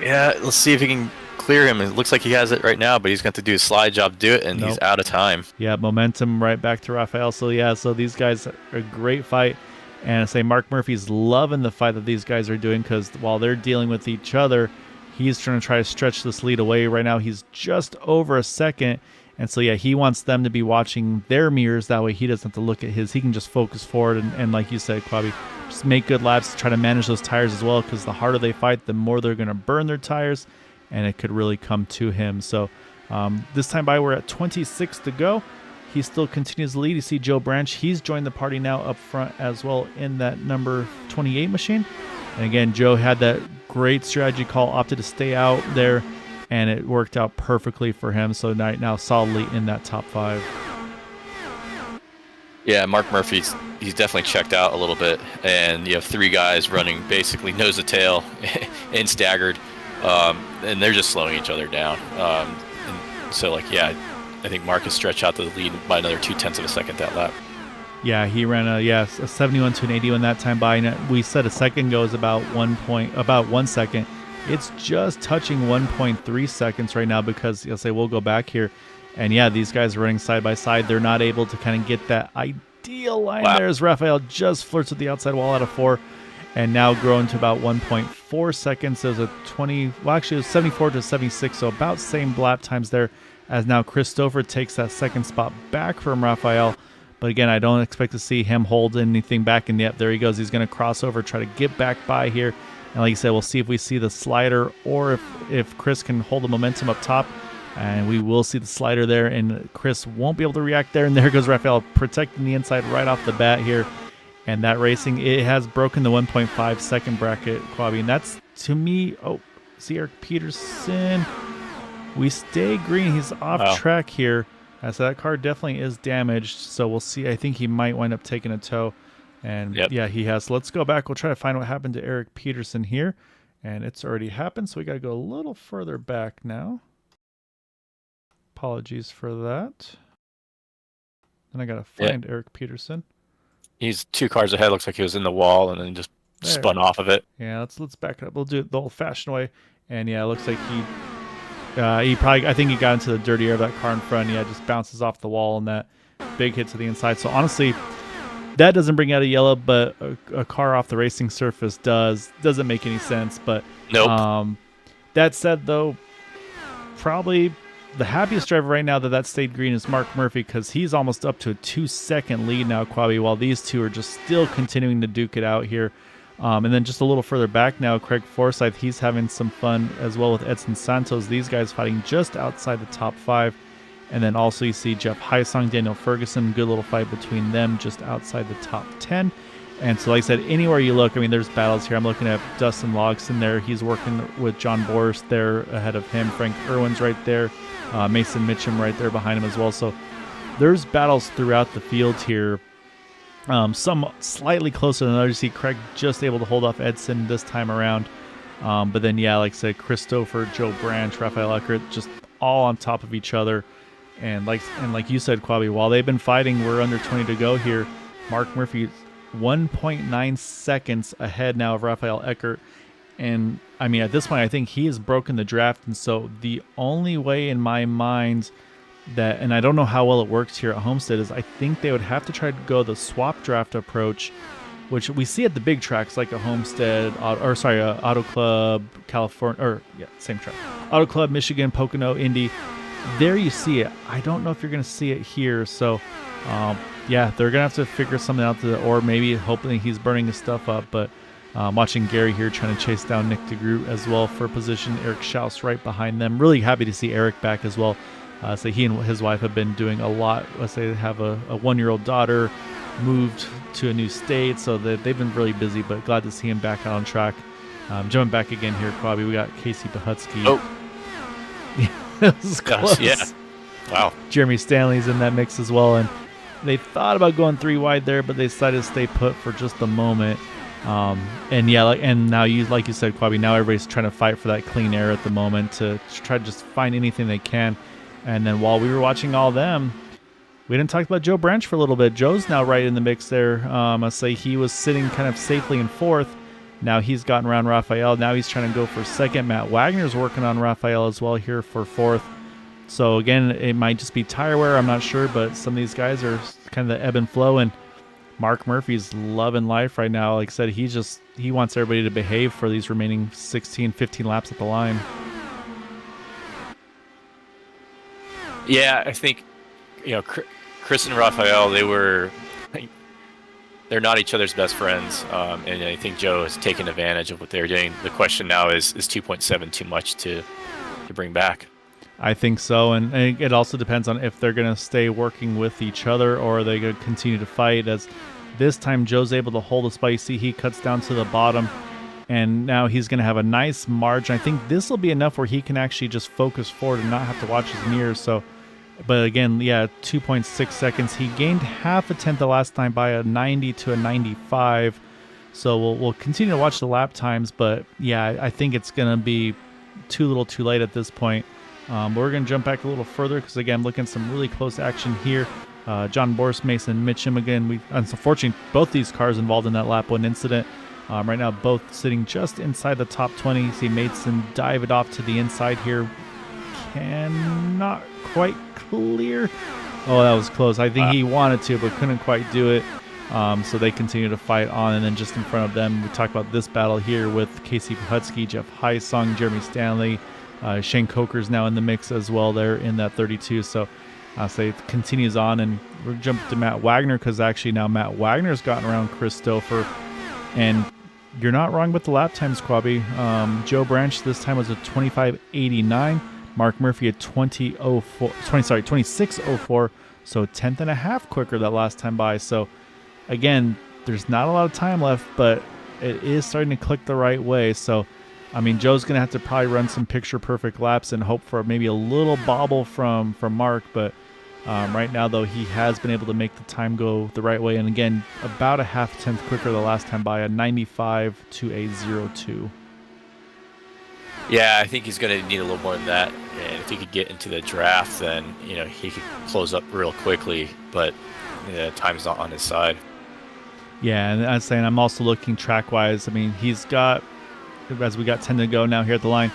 Yeah, let's see if he can clear him. It looks like he has it right now, but he's going to have to do a slide job to do it, and He's out of time. Yeah, momentum right back to Rafael. So yeah, so these guys are a great fight. And I say Mark Murphy's loving the fight that these guys are doing, because while they're dealing with each other, he's trying to stretch this lead away. Right now, he's just over a second. And so, yeah, he wants them to be watching their mirrors. That way he doesn't have to look at his. He can just focus forward. And like you said, Quabi, just make good laps, try to manage those tires as well, because the harder they fight, the more they're going to burn their tires, and it could really come to him. So this time by, we're at 26 to go. He still continues to lead. You see Joe Branch. He's joined the party now up front as well in that number 28 machine. And again, Joe had that great strategy call, opted to stay out there, and it worked out perfectly for him. So now solidly in that top 5. Yeah, Mark Murphy's he's definitely checked out a little bit, and you have 3 guys running basically nose to tail and staggered, and they're just slowing each other down. And so, like, yeah, I think Mark has stretched out the lead by another 0.2 of a second that lap. Yeah, he ran a 71 to an 81 that time by. And we said a second ago is about 1 second. It's just touching 1.3 seconds right now, because you'll say we'll go back here, and yeah, these guys are running side by side. They're not able to kind of get that ideal line there, as Rafael just flirts with the outside wall out of 4, and now growing to about 1.4 seconds. There's a 20. Well, actually, it was 74 to 76, so about same lap times there. As now Christopher takes that second spot back from Rafael. But again, I don't expect to see him hold anything back. And yep, there he goes. He's going to cross over, try to get back by here. And like you said, we'll see if we see the slider, or if Chris can hold the momentum up top. And we will see the slider there, and Chris won't be able to react there. And there goes Rafael protecting the inside right off the bat here. And that racing, it has broken the 1.5 second bracket, Quabi. And that's, to me, see Eric Peterson. We stay green. He's off track here. So that car definitely is damaged. So we'll see. I think he might wind up taking a tow. And yeah, he has. So let's go back. We'll try to find what happened to Eric Peterson here. And it's already happened. So we got to go a little further back now. Apologies for that. And I got to find Eric Peterson. He's 2 cars ahead. Looks like he was in the wall and then just spun off of it. Yeah, let's back up. We'll do it the old-fashioned way. And yeah, it looks like I think he got into the dirty air of that car in front. Yeah, just bounces off the wall, and that big hit to the inside. So honestly, that doesn't bring out a yellow, but a car off the racing surface doesn't make any sense. But nope. That said, though, probably the happiest driver right now that stayed green is Mark Murphy, because he's almost up to a 2-second lead now, Quabi, while these two are just still continuing to duke it out here. And then just a little further back now, Craig Forsyth, he's having some fun as well with Edson Santos. These guys fighting just outside the top 5. And then also you see Jeff Heisong, Daniel Ferguson, good little fight between them just outside the top 10. And so, like I said, anywhere you look, I mean, there's battles here. I'm looking at Dustin Logston there. He's working with John Boris there ahead of him. Frank Irwin's right there. Mason Mitchum right there behind him as well. So there's battles throughout the field here. Some slightly closer than others. You see Craig just able to hold off Edson this time around. But then, yeah, like I said, Christopher, Joe Branch, Rafael Eckert, just all on top of each other. And like you said, Quabi, while they've been fighting, we're under 20 to go here. Mark Murphy 1.9 seconds ahead now of Rafael Eckert. And I mean, at this point, I think he has broken the draft. And so the only way in my mind that, and I don't know how well it works here at Homestead, is I think they would have to try to go the swap draft approach, which we see at the big tracks like a Homestead, Auto Club, California, or yeah, same track. Auto Club, Michigan, Pocono, Indy. There you see it. I don't know if you're going to see it here. So, yeah, they're going to have to figure something out, or maybe hoping he's burning his stuff up. But watching Gary here trying to chase down Nick DeGroot as well for position. Eric Schaus right behind them. Really happy to see Eric back as well. So he and his wife have been doing a lot. Let's say they have a 1-year-old daughter, moved to a new state, so that they've been really busy, but glad to see him back out on track. Jumping back again here, Quabi, we got Casey Pahutsky. Oh. This is close. Yeah. Wow. Jeremy Stanley's in that mix as well, and they thought about going 3 wide there, but they decided to stay put for just a moment. And yeah, and now like you said, Quabi, now everybody's trying to fight for that clean air at the moment to try to just find anything they can. And then while we were watching all them, we didn't talk about Joe Branch for a little bit. Joe's now right in the mix there. I say he was sitting kind of safely in 4th. Now he's gotten around Rafael. Now he's trying to go for 2nd. Matt Wagner's working on Rafael as well here for 4th. So again, it might just be tire wear. I'm not sure, but some of these guys are kind of the ebb and flow. And Mark Murphy's loving life right now. Like I said, he wants everybody to behave for these remaining 16, 15 laps at the line. Yeah, I think, Chris and Rafael, they're not each other's best friends, and I think Joe has taken advantage of what they're doing. The question now is 2.7 too much to bring back? I think so, and it also depends on if they're going to stay working with each other or are they going to continue to fight. As this time Joe's able to hold a spot. You see he cuts down to the bottom, and now he's going to have a nice margin. I think this will be enough where he can actually just focus forward and not have to watch his mirrors. So, but again, yeah, 2.6 seconds. He gained half a tenth the last time by a 90 to a 95. So we'll continue to watch the lap times, but yeah, I think it's going to be too little too late at this point. But we're going to jump back a little further because, again, looking at some really close action here. John Boris, Mason Mitchum again. Unfortunately, both these cars involved in that lap 1 incident. Right now, both sitting just inside the top 20. You see Mason dive it off to the inside here. Cannot quite clear. Oh, that was close. I think he wanted to, but couldn't quite do it. So they continue to fight on. And then just in front of them, we talk about this battle here with Casey Pahutsky, Jeff Heisung, Jeremy Stanley. Shane Coker's now in the mix as well there in that 32. So I'll say it continues on, and we're jumping to Matt Wagner because actually now Matt Wagner's gotten around Chris Stouffer. And you're not wrong with the lap times, Quabi. Joe Branch this time was a 25.89. Mark Murphy at 26.04. So 10th and a half quicker that last time by. So again, there's not a lot of time left, but it is starting to click the right way. So I mean, Joe's going to have to probably run some picture-perfect laps and hope for maybe a little bobble from Mark. But right now, though, he has been able to make the time go the right way. And again, about a half tenth quicker the last time by a 95 to a 02. Yeah, I think he's going to need a little more than that. And if he could get into the draft, then, he could close up real quickly. But time's not on his side. Yeah, and I'm saying I'm also looking track-wise. I mean, he's got, as we got 10 to go now here at the line,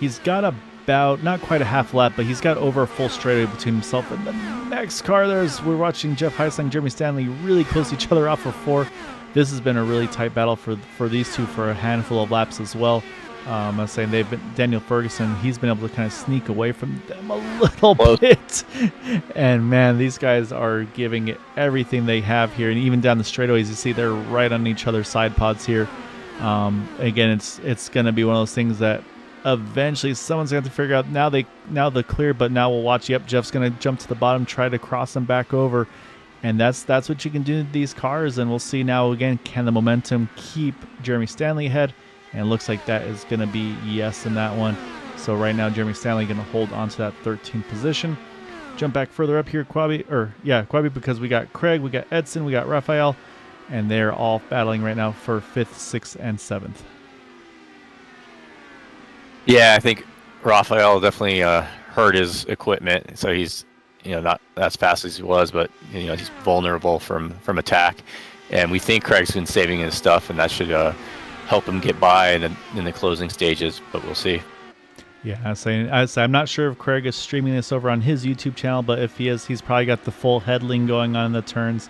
he's got about, not quite a half lap, but he's got over a full straightaway between himself and the next car. We're watching Jeff Heisling, Jeremy Stanley really close to each other off for 4. This has been a really tight battle for these two for a handful of laps as well. I was saying Daniel Ferguson, he's been able to kind of sneak away from them a little bit. And man, these guys are giving it everything they have here. And even down the straightaways, you see they're right on each other's side pods here. Again, it's going to be one of those things that eventually someone's going to have to figure out. Now they're clear, but now we'll watch. Yep, Jeff's going to jump to the bottom, try to cross them back over. And that's what you can do to these cars. And we'll see now again, can the momentum keep Jeremy Stanley ahead? And it looks like that is going to be yes in that one. So right now, Jeremy Stanley going to hold on to that 13th position. Jump back further up here, Quabi, because we got Craig, we got Edson, we got Rafael, and they're all battling right now for 5th, 6th, and 7th. Yeah, I think Rafael definitely hurt his equipment, so he's not as fast as he was, but he's vulnerable from attack, and we think Craig's been saving his stuff, and that should help him get by in the closing stages. But we'll see. Yeah, I'm not sure if Craig is streaming this over on his YouTube channel, but if he is, he's probably got the full headling going on in the turns.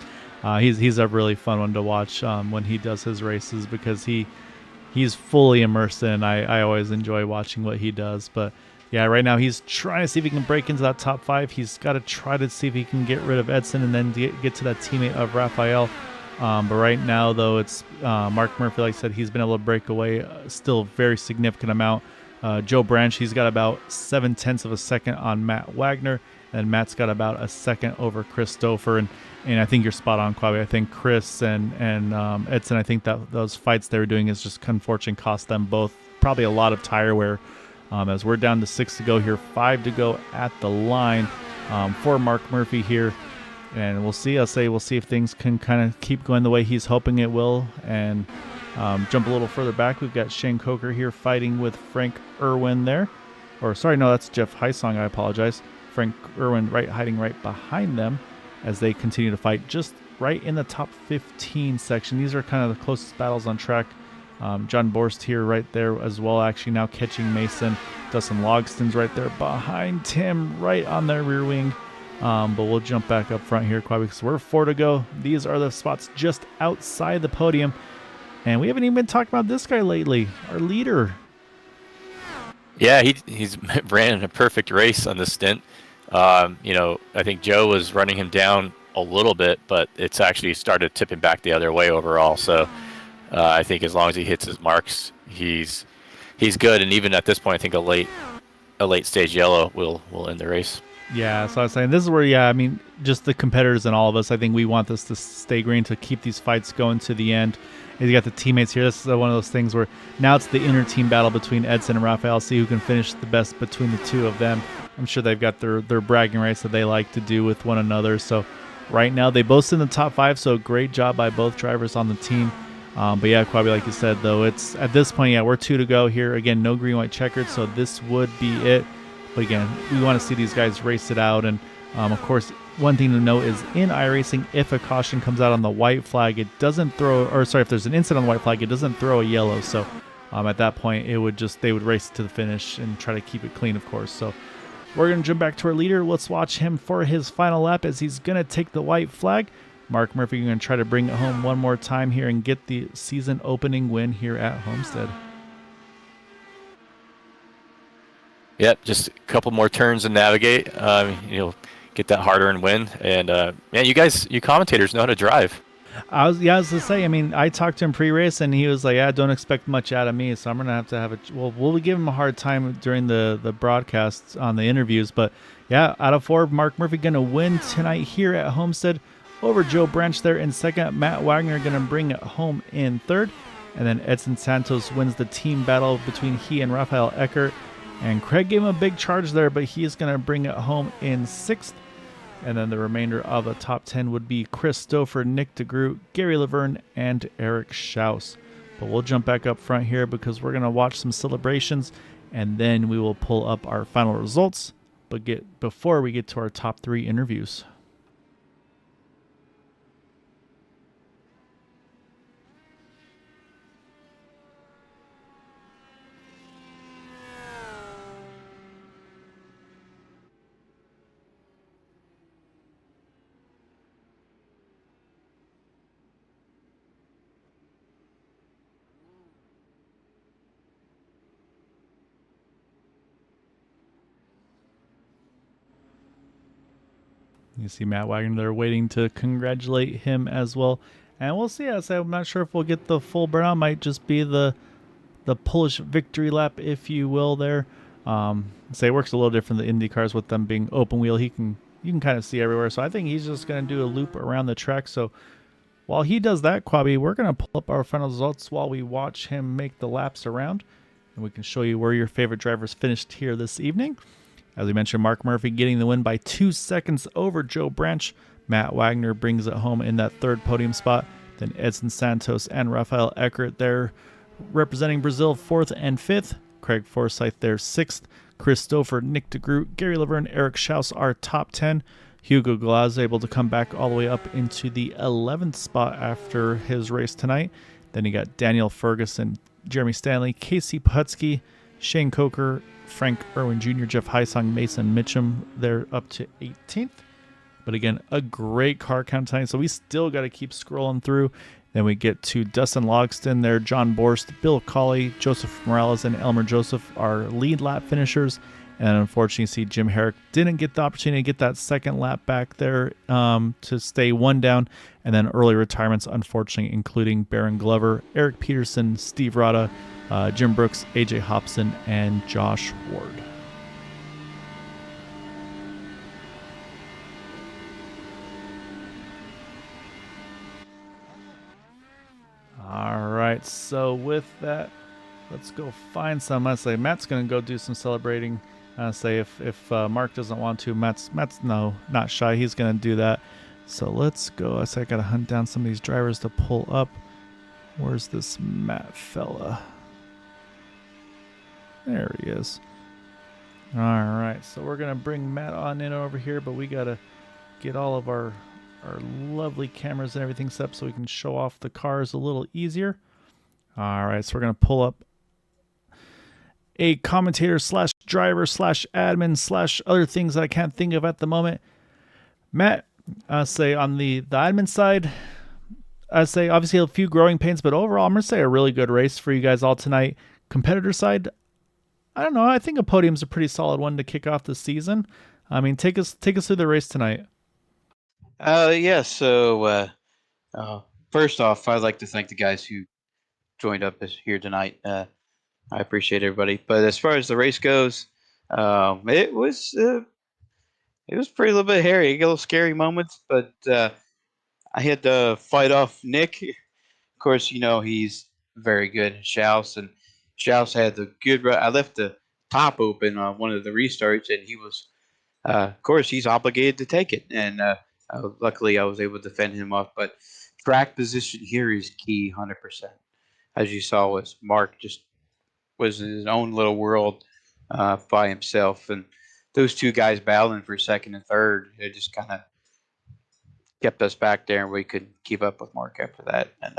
He's a really fun one to watch when he does his races, because he's fully immersed in. I always enjoy watching what he does. But yeah, right now he's trying to see if he can break into that top 5. He's got to try to see if he can get rid of Edson and then get to that teammate of Raphael. But right now, though, it's Mark Murphy. Like I said, he's been able to break away still a very significant amount. Joe Branch, he's got about 0.7 of a second on Matt Wagner, and Matt's got about a second over Chris Stouffer. And I think you're spot on, Quabi. I think Chris and Edson, I think that those fights they were doing is just unfortunately cost them both probably a lot of tire wear. As we're down to 6 to go here, 5 to go at the line for Mark Murphy here. And we'll see. We'll see if things can kind of keep going the way he's hoping it will. And jump a little further back. We've got Shane Coker here fighting with Frank Irwin there. Or sorry, no, that's Jeff Heisong. I apologize. Frank Irwin hiding right behind them as they continue to fight just right in the top 15 section. These are kind of the closest battles on track. John Borst here right there as well, actually now catching Mason. Dustin Logston's right there behind Tim, right on their rear wing. But we'll jump back up front here, Quabi, because we're 4 to go. These are the spots just outside the podium. And we haven't even been talking about this guy lately, our leader. Yeah, he's ran a perfect race on this stint. I think Joe was running him down a little bit, but it's actually started tipping back the other way overall. So I think as long as he hits his marks, he's good. And even at this point, I think a late stage yellow will end the race. Yeah, so I was saying this is where, just the competitors and all of us, I think we want this to stay green to keep these fights going to the end. And you got the teammates here. This is one of those things where now it's the inner team battle between Edson and Raphael. See who can finish the best between the two of them. I'm sure they've got their bragging rights that they like to do with one another. So right now they both sit in the top 5. So great job by both drivers on the team. But yeah, Quabi, like you said, though, it's at this point, we're 2 to go here. Again, no green, white checkered. So this would be it. But again, we want to see these guys race it out. And of course, one thing to note is in iRacing, if a caution comes out on the white flag, it doesn't throw, or sorry, if there's an incident on the white flag, it doesn't throw a yellow. So at that point, they would race to the finish and try to keep it clean, of course. So we're going to jump back to our leader. Let's watch him for his final lap as he's going to take the white flag. Mark Murphy going to try to bring it home one more time here and get the season opening win here at Homestead. Yep, just a couple more turns and navigate. Get that harder and win. And you commentators know how to drive. I was going to say, I talked to him pre-race and he was like, don't expect much out of me. So I'm going to have we'll give him a hard time during the broadcasts on the interviews. But yeah, out of 4, Mark Murphy going to win tonight here at Homestead over Joe Branch there in second. Matt Wagner going to bring it home in third. And then Edson Santos wins the team battle between he and Raphael Eckert. And Craig gave him a big charge there, but he is going to bring it home in 6th. And then the remainder of the top 10 would be Chris Stouffer, Nick DeGroot, Gary Laverne, and Eric Schaus. But we'll jump back up front here because we're going to watch some celebrations, and then we will pull up our final results. But before we get to our top 3 interviews. You see Matt Wagner there waiting to congratulate him as well. And we'll see. I'm not sure if we'll get the full burnout. Might just be the Polish victory lap, if you will, there. It works a little different than the IndyCars with them being open wheel. You can kind of see everywhere. So I think he's just going to do a loop around the track. So while he does that, Quabi, we're going to pull up our final results while we watch him make the laps around. And we can show you where your favorite drivers finished here this evening. As we mentioned, Mark Murphy getting the win by 2 seconds over Joe Branch. Matt Wagner brings it home in that 3rd podium spot. Then Edson Santos and Raphael Eckert there representing Brazil 4th and 5th. Craig Forsyth there 6th. Chris Stouffer, Nick DeGroot, Gary Laverne, Eric Schaus are top 10. Hugo Glaz able to come back all the way up into the 11th spot after his race tonight. Then you got Daniel Ferguson, Jeremy Stanley, Casey Putsky, Shane Coker, Frank Irwin Jr., Jeff Heisong, Mason Mitchum. They're up to 18th. But again, a great car count tonight. So we still got to keep scrolling through. Then we get to Dustin Logston there, John Borst, Bill Colley, Joseph Morales, and Elmer Joseph are lead lap finishers. And unfortunately, you see Jim Herrick didn't get the opportunity to get that second lap back there to stay one down. And then early retirements, unfortunately, including Baron Glover, Eric Peterson, Steve Rada, Jim Brooks, AJ Hobson, and Josh Ward. All right, so with that, let's go find some. I say Matt's going to go do some celebrating. Say if Mark doesn't want to, Matt's no, not shy. He's going to do that. So let's go. I say I got to hunt down some of these drivers to pull up. Where's this Matt fella? There he is. All right, so we're going to bring Matt on in over here, but we got to get all of our lovely cameras and everything set up so we can show off the cars a little easier. All right, so we're going to pull up a commentator slash driver slash admin slash other things that I can't think of at the moment. Matt, say on the admin side, I say obviously a few growing pains, but overall I'm going to say a really good race for you guys all tonight. Competitor side, I don't know. I think a podium's a pretty solid one to kick off the season. I mean, take us through the race tonight. Yeah, so first off, I'd like to thank the guys who joined up here tonight. I appreciate everybody. But as far as the race goes, it was pretty little bit hairy. A little scary moments, but I had to fight off Nick. Of course, you know he's very good at Schaus, and Schaus had the good run. I left the top open on one of the restarts, and he was, of course, he's obligated to take it. And luckily, I was able to fend him off. But track position here is key, 100%. As you saw, was Mark just was in his own little world by himself, and those two guys battling for second and third, it just kind of kept us back there, and we could keep up with Mark after that. And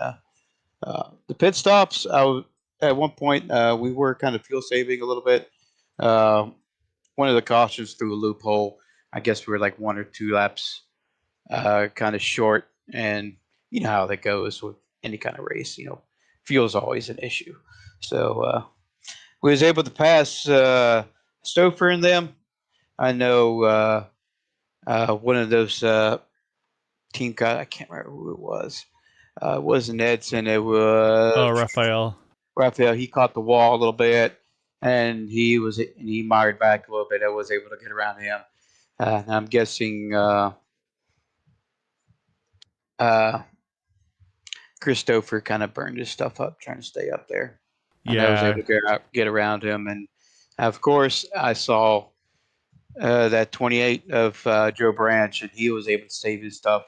the pit stops, at one point we were kind of fuel saving a little bit. One of the cautions through a loophole. I guess we were like 1 or 2 laps kind of short, and you know how that goes with any kind of race. You know, fuel is always an issue. So we was able to pass Stouffer and them. I know one of those team guys, I can't remember who it was. It wasn't Edson. It was Raphael. He caught the wall a little bit, and he mired back a little bit. I was able to get around him. I'm guessing Christopher kind of burned his stuff up trying to stay up there. And I was able to get around him. And of course, I saw that 28 of Joe Branch, and he was able to save his stuff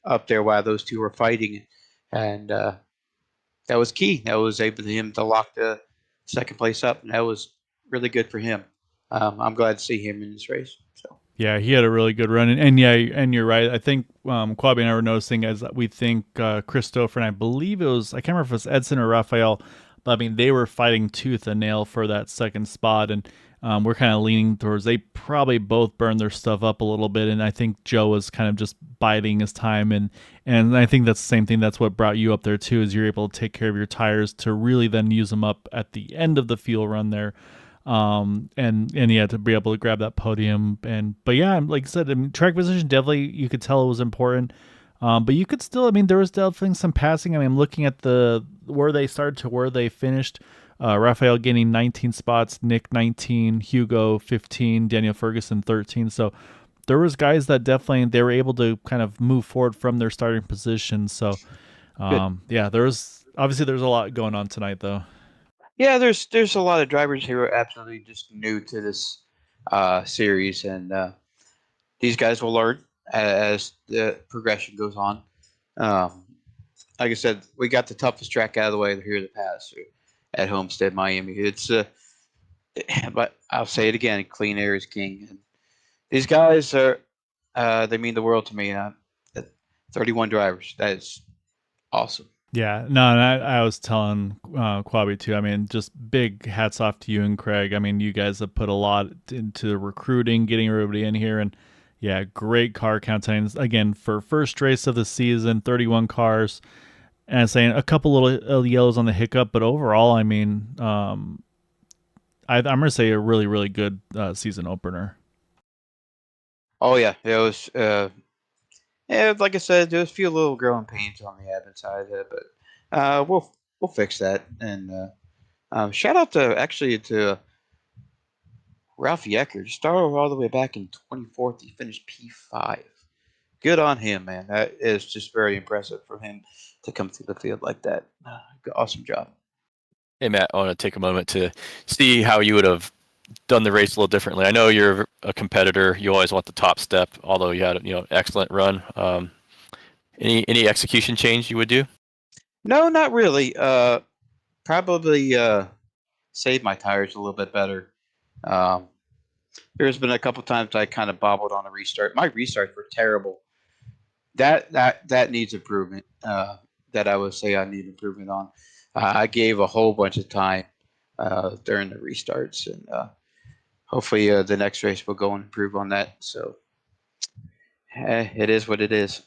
up there while those two were fighting. And that was key. That was able to him to lock the second place up, and that was really good for him. I'm glad to see him in this race. So. Yeah, he had a really good run, and you're right. I think Quabi and I were noticing as we think Christopher, and I believe it was, I can't remember if it was Edson or Raphael, but I mean they were fighting tooth and nail for that second spot, and we're kind of leaning towards they probably both burned their stuff up a little bit, and I think Joe was kind of just biding his time, and I think that's the same thing. That's what brought you up there too, is you're able to take care of your tires to really then use them up at the end of the fuel run there. And yeah, to be able to grab that podium. But yeah, like I said, I mean, track position definitely you could tell it was important. But you could still, I mean, there was definitely some passing. I mean, I'm looking at where they started to where they finished. Raphael gaining 19 spots, Nick 19, Hugo 15, Daniel Ferguson 13. So there was guys that definitely they were able to kind of move forward from their starting position. So yeah, there's a lot going on tonight though. Yeah, there's a lot of drivers who are absolutely just new to this series, and these guys will learn as the progression goes on. Like I said, we got the toughest track out of the way here in the past at Homestead Miami. It's But I'll say it again: clean air is king. And these guys are they mean the world to me. 31 drivers. That is awesome. Yeah, no, and I was telling Quabi too. I mean, just big hats off to you and Craig. I mean, you guys have put a lot into recruiting, getting everybody in here, and yeah, great car count times. Again, for first race of the season, 31 cars, and I'm saying a couple little yellows on the hiccup, but overall, I mean, I'm gonna say a really, really good season opener. Oh yeah, it was. Yeah, like I said, there's a few little growing pains on the admin side, but we'll fix that. And shout out to Ralph Yecker. Started all the way back in 24th. He finished P5. Good on him, man. That is just very impressive for him to come through the field like that. Awesome job. Hey Matt, I want to take a moment to see how you would have done the race a little differently. I know you're a competitor. You always want the top step, although you had excellent run. Any execution change you would do? No, not really. Probably save my tires a little bit better. Um, there's been a couple times I kind of bobbled on a restart. My restarts were terrible. That needs improvement. That I would say I need improvement on. I gave a whole bunch of time during the restarts, and hopefully the next race will go and improve on that. So it is what it is.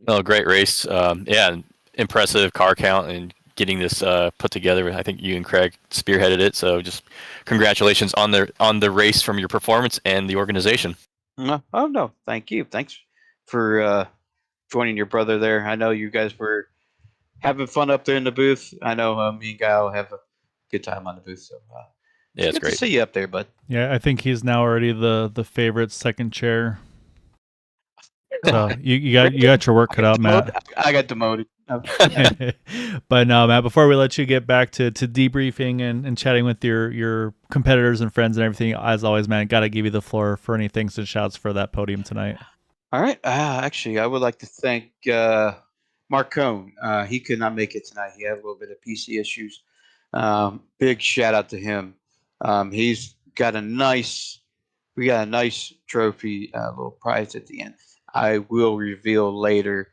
No, great race. Yeah, impressive car count and getting this put together. I think you and Craig spearheaded it. So just congratulations on the race from your performance and the organization. Oh no, thank you. Thanks for joining your brother there. I know you guys were having fun up there in the booth. I know me and Guy will have a good time on the booth. So Yeah, it's good great. to see you up there, bud. Yeah, I think he's now already the favorite second chair. So you got your work cut out, Matt. I got demoted. But no, Matt, before we let you get back to debriefing and chatting with your competitors and friends and everything, as always, man, got to give you the floor for any thanks and shouts for that podium tonight. All right. Actually, I would like to thank Mark Cohn. He could not make it tonight. He had a little bit of PC issues. Big shout out to him. He's got we got a nice trophy, little prize at the end. I will reveal later,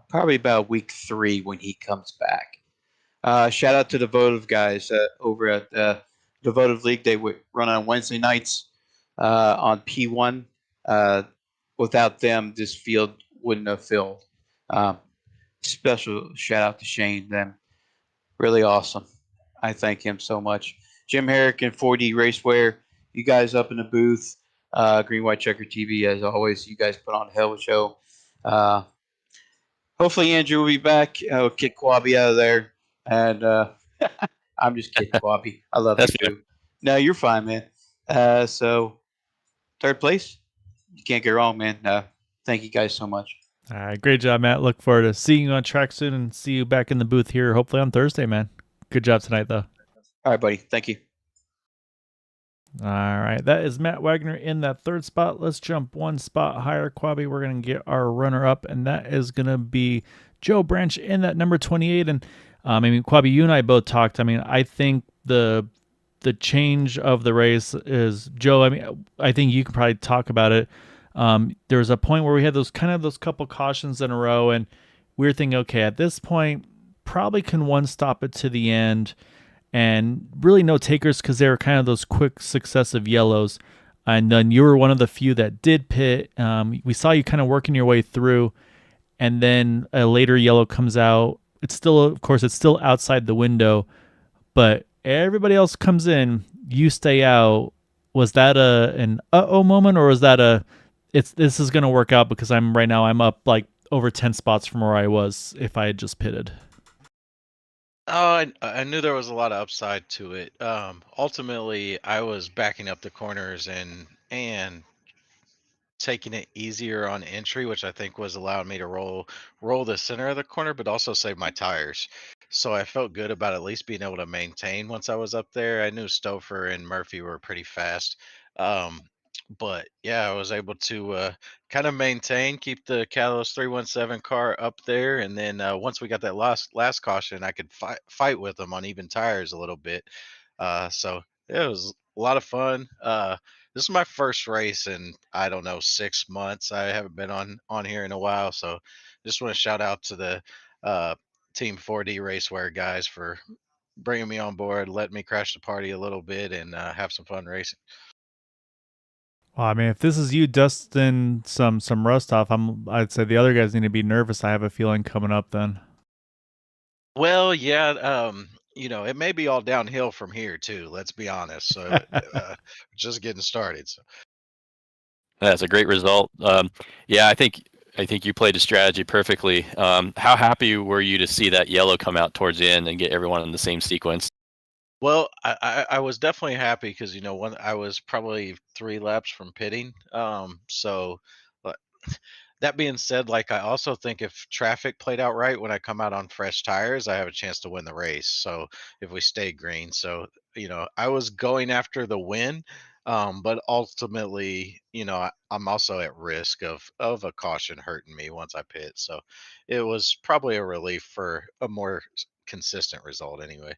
probably about week 3 when he comes back. Shout out to the Votive guys over at the Votive League. They would run on Wednesday nights on P1. Without them, this field wouldn't have filled. Um, Special shout out to Shane. Them really awesome. I thank him so much. Jim Herrick and 4D Racewear, you guys up in the booth. Green White Checker TV, as always, you guys put on a hell of a show. Hopefully Andrew will be back. I'll kick Quabi out of there. And I'm just kidding, Quabi. I love you too. No, you're fine, man. So third place, you can't get wrong, man. Thank you guys so much. All right, great job, Matt. Look forward to seeing you on track soon and see you back in the booth here, hopefully on Thursday, man. Good job tonight, though. All right, buddy. Thank you. All right, that is Matt Wagner in that third spot. Let's jump one spot higher, Quabi. We're going to get our runner up, and that is going to be Joe Branch in that number 28. And I mean, Quabi, you and I both talked. I mean, I think the change of the race is Joe. I mean, I think you can probably talk about it. There was a point where we had those couple cautions in a row, and we were thinking, okay, at this point, probably can one stop it to the end, and really no takers because they were kind of those quick successive yellows. And then you were one of the few that did pit. We saw you kind of working your way through, and then a later yellow comes out. It's still, of course, it's still outside the window, but everybody else comes in. You stay out. Was that an uh-oh moment, or was that this is going to work out because I'm up like over 10 spots from where I was if I had just pitted? Oh, I knew there was a lot of upside to it. Ultimately, I was backing up the corners and taking it easier on entry, which I think was allowing me to roll the center of the corner, but also save my tires. So I felt good about at least being able to maintain once I was up there. I knew Stouffer and Murphy were pretty fast. Um, but yeah, I was able to kind of maintain, keep the Catalyst 317 car up there, and then once we got that last caution, I could fight with them on even tires a little bit. So It was a lot of fun. This is my first race in, I don't know, 6 months. I haven't been on here in a while, so just want to shout out to the uh, Team 4D Racewear guys for bringing me on board, letting me crash the party a little bit, and have some fun racing. Well, I mean, if this is you dusting some rust off, I'd say the other guys need to be nervous. I have a feeling coming up then. Well, yeah, it may be all downhill from here too. Let's be honest. So, just getting started. So. That's a great result. Yeah, I think you played the strategy perfectly. How happy were you to see that yellow come out towards the end and get everyone in the same sequence? Well, I was definitely happy because I was probably 3 laps from pitting. But that being said, like I also think if traffic played out right when I come out on fresh tires, I have a chance to win the race. So if we stay green, so I was going after the win, but ultimately, I'm also at risk of a caution hurting me once I pit. So it was probably a relief for a more consistent result anyway.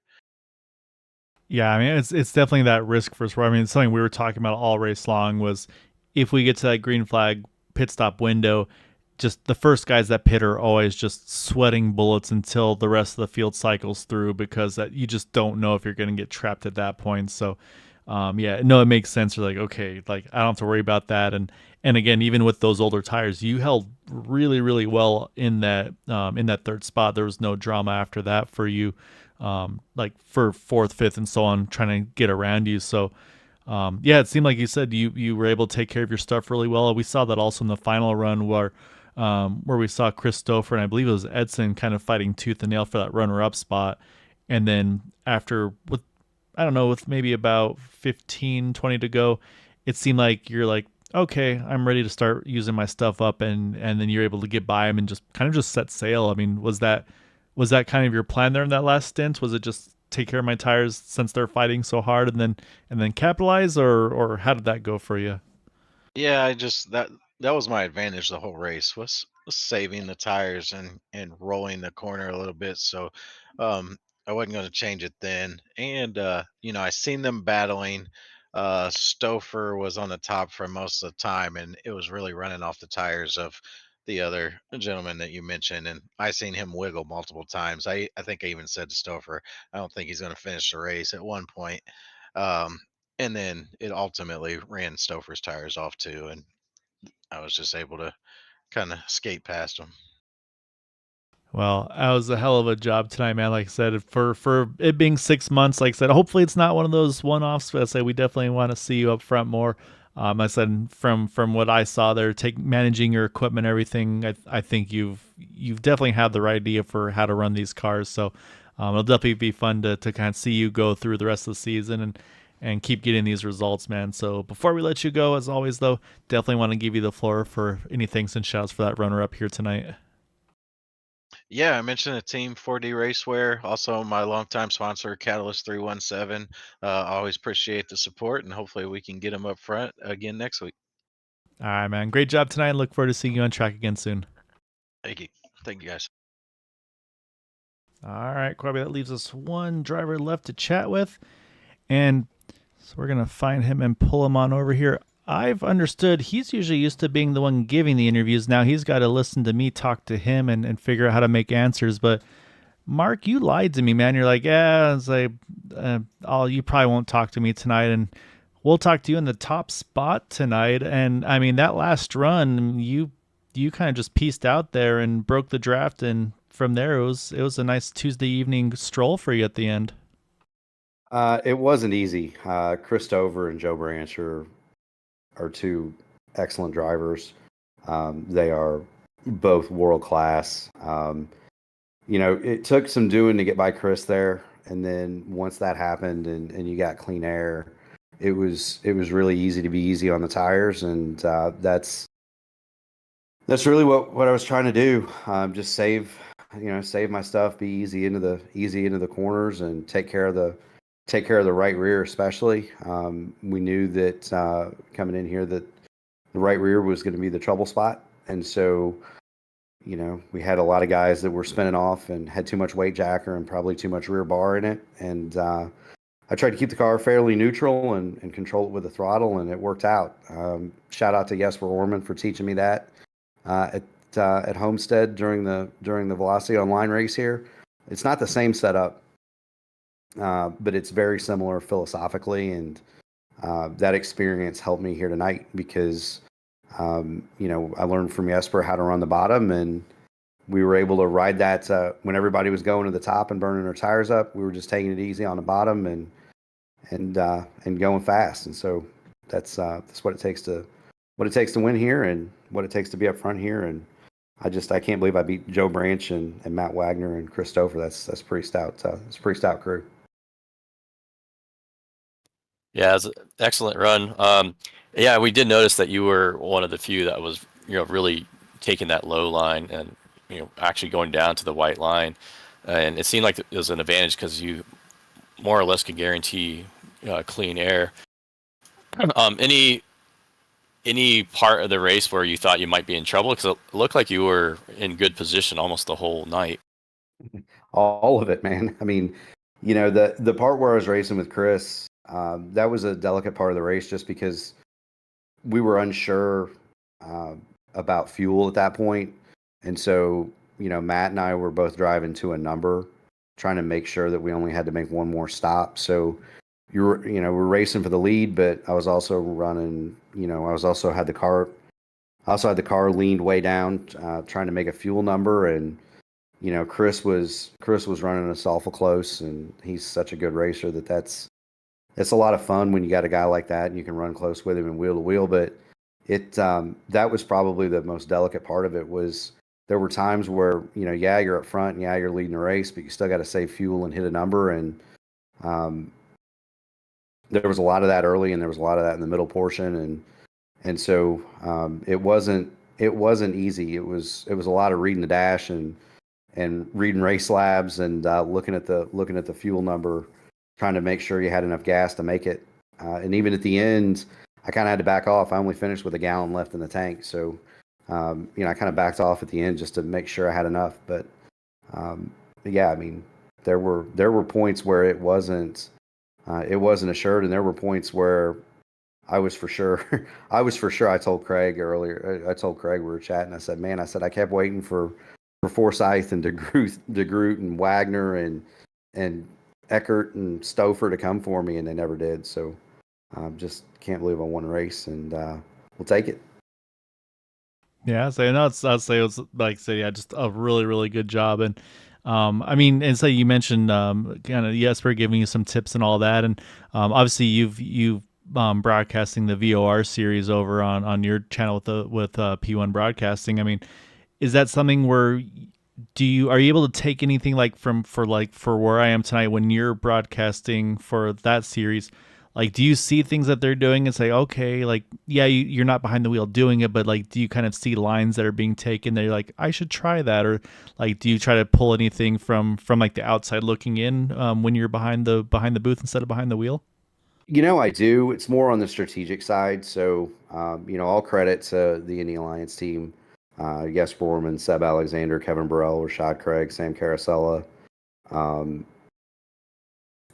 Yeah, I mean it's definitely that risk for us. I mean, it's something we were talking about all race long was if we get to that green flag pit stop window, just the first guys that pit are always just sweating bullets until the rest of the field cycles through because you just don't know if you're going to get trapped at that point. So, yeah, no, it makes sense. You're like, okay, like I don't have to worry about that. And again, even with those older tires, you held really, really well in that third spot. There was no drama after that for you, like for fourth, fifth, and so on, trying to get around you. So, yeah, it seemed like you said you were able to take care of your stuff really well. We saw that also in the final run where we saw Christopher and I believe it was Edson kind of fighting tooth and nail for that runner-up spot. And then after with I don't know with maybe about 15, 20 to go, it seemed like you're like, okay, I'm ready to start using my stuff up, and then you're able to get by him and just kind of just set sail. I mean, was that kind of your plan there in that last stint? Was it just take care of my tires since they're fighting so hard and then capitalize, or how did that go for you? Yeah, I just that was my advantage the whole race was saving the tires and rolling the corner a little bit. So um I wasn't going to change it then. And I seen them battling. Stouffer was on the top for most of the time and it was really running off the tires of the other gentleman that you mentioned. And I seen him wiggle multiple times. I think I even said to Stouffer, I don't think he's going to finish the race at one point. Um, and then it ultimately ran Stouffer's tires off too, and I was just able to kind of skate past him. Well, that was a hell of a job tonight, man. Like I said, for it being 6 months, like I said, hopefully it's not one of those one-offs. But I say we definitely want to see you up front more. I said from what I saw there, managing your equipment, everything. I think you've definitely had the right idea for how to run these cars. So it'll definitely be fun to kind of see you go through the rest of the season and keep getting these results, man. So before we let you go, as always, though, definitely want to give you the floor for any thanks and shouts for that runner up here tonight. Yeah, I mentioned the team 4D Racewear, also my longtime sponsor Catalyst 317. Always appreciate the support, and hopefully we can get them up front again next week. All right, man. Great job tonight. Look forward to seeing you on track again soon. Thank you guys. All right, Corby, that leaves us one driver left to chat with. And so we're going to find him and pull him on over here. I've understood he's usually used to being the one giving the interviews. Now he's got to listen to me talk to him and figure out how to make answers. But Mark, you lied to me, man. You're like, yeah, it's like, you probably won't talk to me tonight. And we'll talk to you in the top spot tonight. And I mean, that last run, you kind of just pieced out there and broke the draft. And from there, it was a nice Tuesday evening stroll for you at the end. It wasn't easy. Christopher and Joe Branch are two excellent drivers. They are both world class. It took some doing to get by Chris there, and then once that happened and you got clean air, it was really easy to be easy on the tires, and that's really what I was trying to do. Just save my stuff, be easy into the corners, and take care of the right rear especially. We knew that coming in here that the right rear was going to be the trouble spot, and so we had a lot of guys that were spinning off and had too much weight jacker and probably too much rear bar in it, and I tried to keep the car fairly neutral and control it with the throttle, and it worked out. Shout out to Jesper Orman for teaching me that at Homestead during the Velocity Online race here. It's not the same setup, but it's very similar philosophically, and that experience helped me here tonight because I learned from Jesper how to run the bottom, and we were able to ride that when everybody was going to the top and burning their tires up. We were just taking it easy on the bottom and going fast. And so that's what it takes to win here, and what it takes to be up front here. And I can't believe I beat Joe Branch and Matt Wagner and Chris Stouffer. That's pretty stout. It's a pretty stout crew. Yeah, it was an excellent run. Yeah, we did notice that you were one of the few that was, really taking that low line and, actually going down to the white line. And it seemed like it was an advantage because you more or less could guarantee clean air. Any part of the race where you thought you might be in trouble? Because it looked like you were in good position almost the whole night. All of it, man. I mean, the part where I was racing with Chris, that was a delicate part of the race just because we were unsure about fuel at that point. And so, Matt and I were both driving to a number, trying to make sure that we only had to make one more stop. So we're racing for the lead, but I was also running, I also had the car leaned way down, trying to make a fuel number. And, Chris was running us awful close, and he's such a good racer it's a lot of fun when you got a guy like that and you can run close with him and wheel to wheel. But that was probably the most delicate part of it. Was there were times where, you're up front and you're leading the race, but you still got to save fuel and hit a number. And there was a lot of that early, and there was a lot of that in the middle portion. And so it wasn't easy. It was a lot of reading the dash and reading race labs and looking at the fuel number, trying to make sure you had enough gas to make it. And even at the end, I kind of had to back off. I only finished with a gallon left in the tank. So, I kind of backed off at the end just to make sure I had enough. But yeah, I mean, there were points where it wasn't assured, and there were points where I was for sure. I told Craig earlier. I told Craig, we were chatting. I said, man, I kept waiting for Forsyth and DeGroot and Wagner and Eckert and Stouffer to come for me, and they never did. So just can't believe I won a race, and we'll take it. Yeah, so I'd say it was just a really, really good job. And I mean, and so you mentioned kind of Jesper giving you some tips and all that, and obviously you've broadcasting the VOR series over on your channel with P1 Broadcasting. I mean, is that something where are you able to take anything for where I am tonight when you're broadcasting for that series? Like, do you see things that they're doing and say, okay, like, yeah, you're not behind the wheel doing it, but like, do you kind of see lines that are being taken that you're like, I should try that? Or like, do you try to pull anything from like the outside looking in when you're behind the booth instead of behind the wheel? I do. It's more on the strategic side. So, all credit to the Indy Alliance team. Jesper Orman, Seb Alexander, Kevin Burrell, Rashad Craig, Sam Carosella.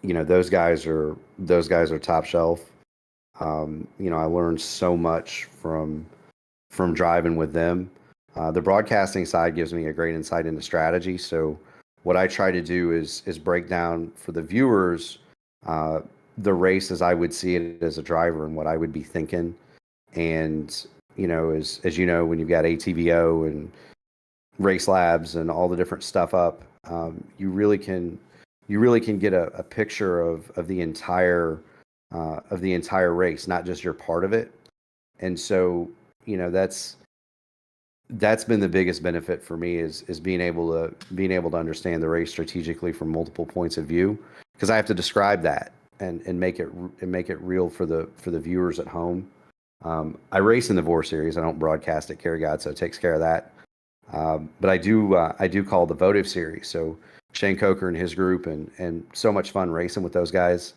Those guys are top shelf. I learned so much from driving with them. The broadcasting side gives me a great insight into strategy. So what I try to do is break down for the viewers the race as I would see it as a driver and what I would be thinking. And as you know, when you've got ATVO and race labs and all the different stuff up, you really can get a picture of the entire race, not just your part of it. And so, that's been the biggest benefit for me is being able to understand the race strategically from multiple points of view, because I have to describe that and make it real for the viewers at home. I race in the VOR series. I don't broadcast at Kerry God, so it takes care of that. But I do call the votive series. So Shane Coker and his group, and so much fun racing with those guys.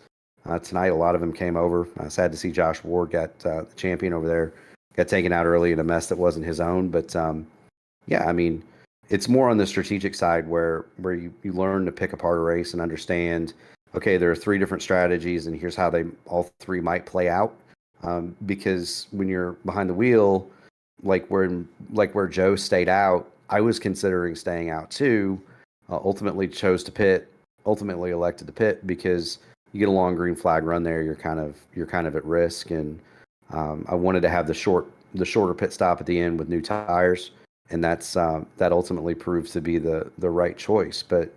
Tonight, a lot of them came over. Sad to see Josh Ward got the champion over there, got taken out early in a mess that wasn't his own. But yeah, I mean, it's more on the strategic side where you learn to pick apart a race and understand okay, there are three different strategies, and here's how they all three might play out. Because when you're behind the wheel, like where Joe stayed out, I was considering staying out too. Ultimately, chose to pit. Ultimately, elected to pit because you get a long green flag run there, you're kind of at risk, and I wanted to have the shorter pit stop at the end with new tires, and that ultimately proves to be the right choice. But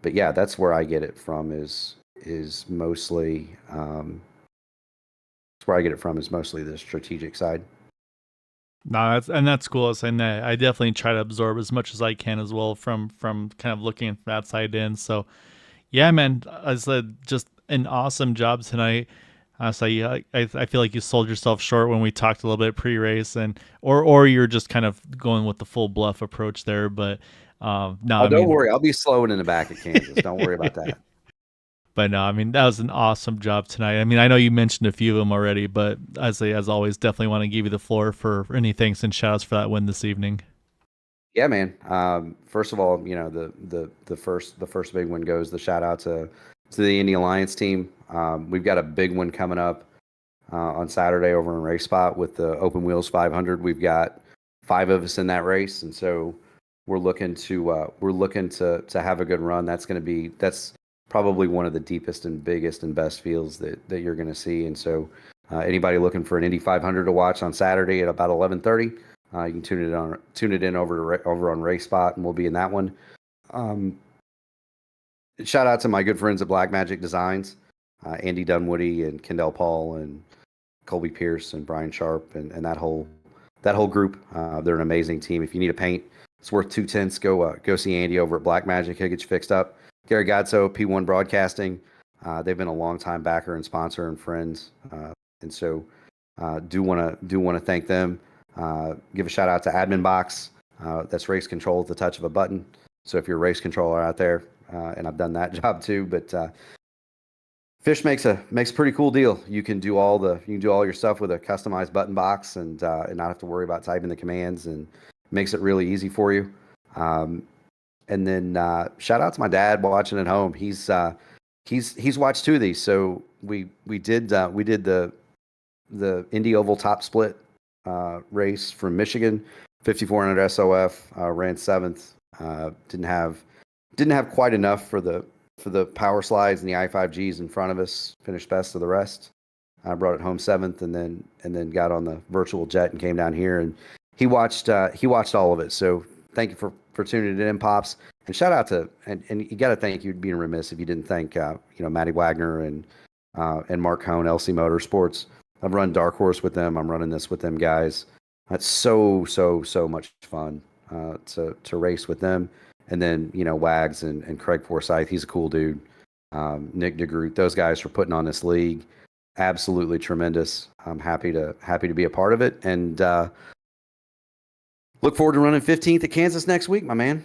yeah, that's where I get it from is mostly that's where I get it from is mostly the strategic side. No, that's cool. And I definitely try to absorb as much as I can as well from kind of looking from that side in. So yeah, man, I said just an awesome job tonight. So yeah, I feel like you sold yourself short when we talked a little bit pre-race, and or you're just kind of going with the full bluff approach there. But no, Oh, I don't mean, worry, I'll be slowing in the back at Kansas. Don't worry about that. but no, I mean that was an awesome job tonight. I mean, I know you mentioned a few of them already, but as always, definitely want to give you the floor for any thanks and shouts for that win this evening. Yeah, man. First of all, the first big one goes the shout out to the Indy Alliance team. We've got a big one coming up on Saturday over in Race Spot with the Open Wheels 500. We've got 5 of us in that race, and so we're looking to have a good run. That's probably one of the deepest and biggest and best fields that you're going to see. And so, anybody looking for an Indy 500 to watch on Saturday at about 11:30, you can tune it in over on Race Spot, and we'll be in that one. Um, Shout out to my good friends at Black Magic Designs, Andy Dunwoody and Kendall Paul and Colby Pierce and Brian Sharp and that whole group. They're an amazing team. If you need a paint, it's worth 2 tenths. Go see Andy over at Black Magic. He'll get you fixed up. Gary Godso, P1 Broadcasting. They've been a long time backer and sponsor and friends, and so do want to thank them. Give a shout out to Admin Box. That's race control at the touch of a button. So if you're a race controller out there, and I've done that job too, but Fish makes a pretty cool deal. You can do all your stuff with a customized button box and not have to worry about typing the commands, and makes it really easy for you. And then shout out to my dad watching at home. He's watched 2 of these. So we did the Indy Oval Top Split race from Michigan, 5400 SOF, ran 7th. Didn't have quite enough for the power slides and the I5Gs in front of us. Finished best of the rest. I brought it home 7th, and then got on the virtual jet and came down here, and he watched all of it. So thank you for tuning it in, Pops. And shout out to and you got to thank, you'd be remiss if you didn't thank Matty Wagner and Mark Cohn, LC Motorsports. I've run Dark Horse with them. I'm running this with them guys. That's so much fun to race with them. And then Wags and Craig Forsyth, he's a cool dude. Nick DeGroot, those guys for putting on this league, absolutely tremendous. I'm happy to be a part of it, and look forward to running 15th at Kansas next week, my man.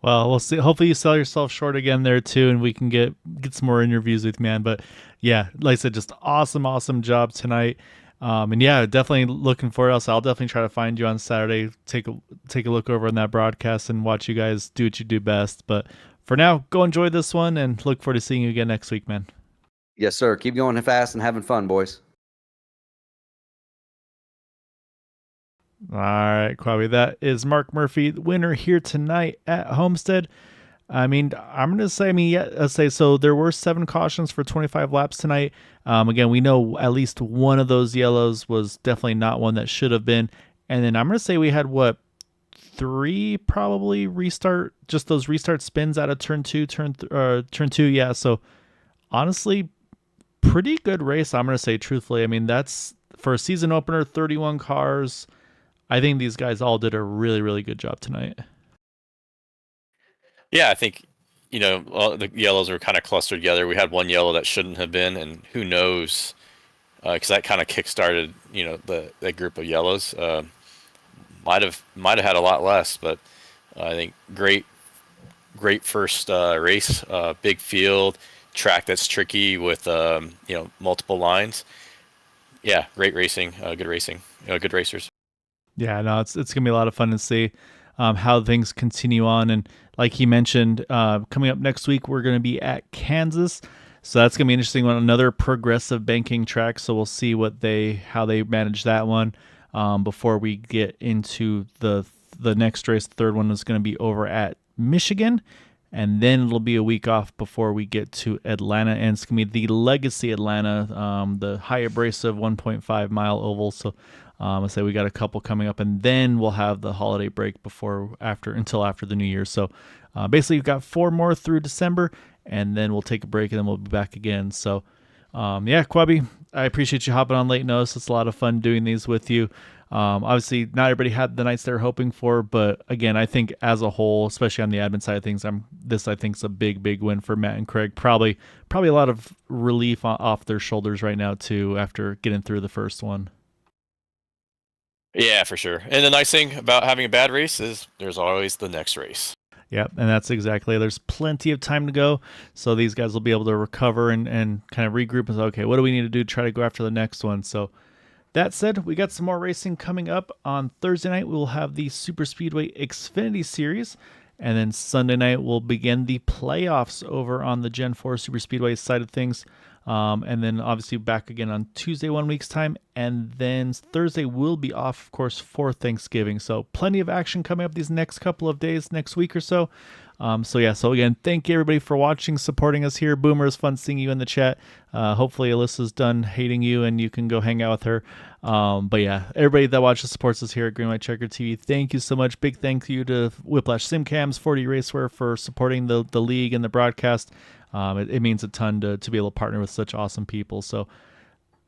Well, we'll see. Hopefully you sell yourself short again there too, and we can get some more interviews with you, man. But yeah, like I said, just awesome job tonight. And yeah, definitely looking for us. I'll definitely try to find you on Saturday. Take a look over on that broadcast and watch you guys do what you do best. But for now, go enjoy this one, and look forward to seeing you again next week, man. Yes, sir. Keep going fast and having fun, boys. All right, Quavi. That is Mark Murphy, the winner here tonight at Homestead. I mean, I'm going to say, let's say, so there were 7 cautions for 25 laps tonight. Again, we know at least one of those yellows was definitely not one that should have been. And then I'm going to say we had, 3 probably just those restart spins out of turn 2. Yeah. So honestly, pretty good race, I'm going to say, truthfully. I mean, that's for a season opener, 31 cars. I think these guys all did a really, really good job tonight. Yeah, I think, all the yellows were kind of clustered together. We had one yellow that shouldn't have been, and who knows, because that kind of kick-started, that group of yellows. Might have had a lot less, but I think great first race, big field, track that's tricky with multiple lines. Yeah, great racing, good racing, good racers. Yeah, no, it's gonna be a lot of fun to see. how things continue on. And like he mentioned, coming up next week, we're going to be at Kansas. So that's going to be interesting one, another progressive banking track. So we'll see how they manage that one before we get into the next race. The third one is going to be over at Michigan. And then it'll be a week off before we get to Atlanta. And it's going to be the Legacy Atlanta, the high abrasive 1.5 mile oval. So I say we got a couple coming up, and then we'll have the holiday break until after the New Year. So basically, we've got 4 more through December, and then we'll take a break, and then we'll be back again. So yeah, Quabi, I appreciate you hopping on late notice. It's a lot of fun doing these with you. Obviously, not everybody had the nights they're hoping for, but again, I think as a whole, especially on the admin side of things, I think is a big win for Matt and Craig. Probably a lot of relief off their shoulders right now too after getting through the first one. Yeah, for sure. And the nice thing about having a bad race is there's always the next race. Yep, and that's exactly. There's plenty of time to go, so these guys will be able to recover and kind of regroup and say, okay, what do we need to do to try to go after the next one? So that said, we got some more racing coming up. On Thursday night, we will have the Super Speedway Xfinity Series, and then Sunday night we'll begin the playoffs over on the Gen 4 Super Speedway side of things. And then obviously back again on Tuesday 1 week's time, and then Thursday will be off, of course, for Thanksgiving. So plenty of action coming up these next couple of days, next week or so. So again, thank you everybody for watching, supporting us here. Boomer, it's fun seeing you in the chat. Hopefully Alyssa's done hating you and you can go hang out with her. But yeah, everybody that watches, supports us here at Green White Checker TV, thank you so much. Big thank you to Whiplash SimCams, 40 Racewear for supporting the league and the broadcast. It means a ton to be able to partner with such awesome people. So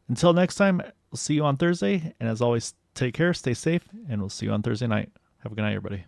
until next time, we'll see you on Thursday. And as always, take care, stay safe, and we'll see you on Thursday night. Have a good night, everybody.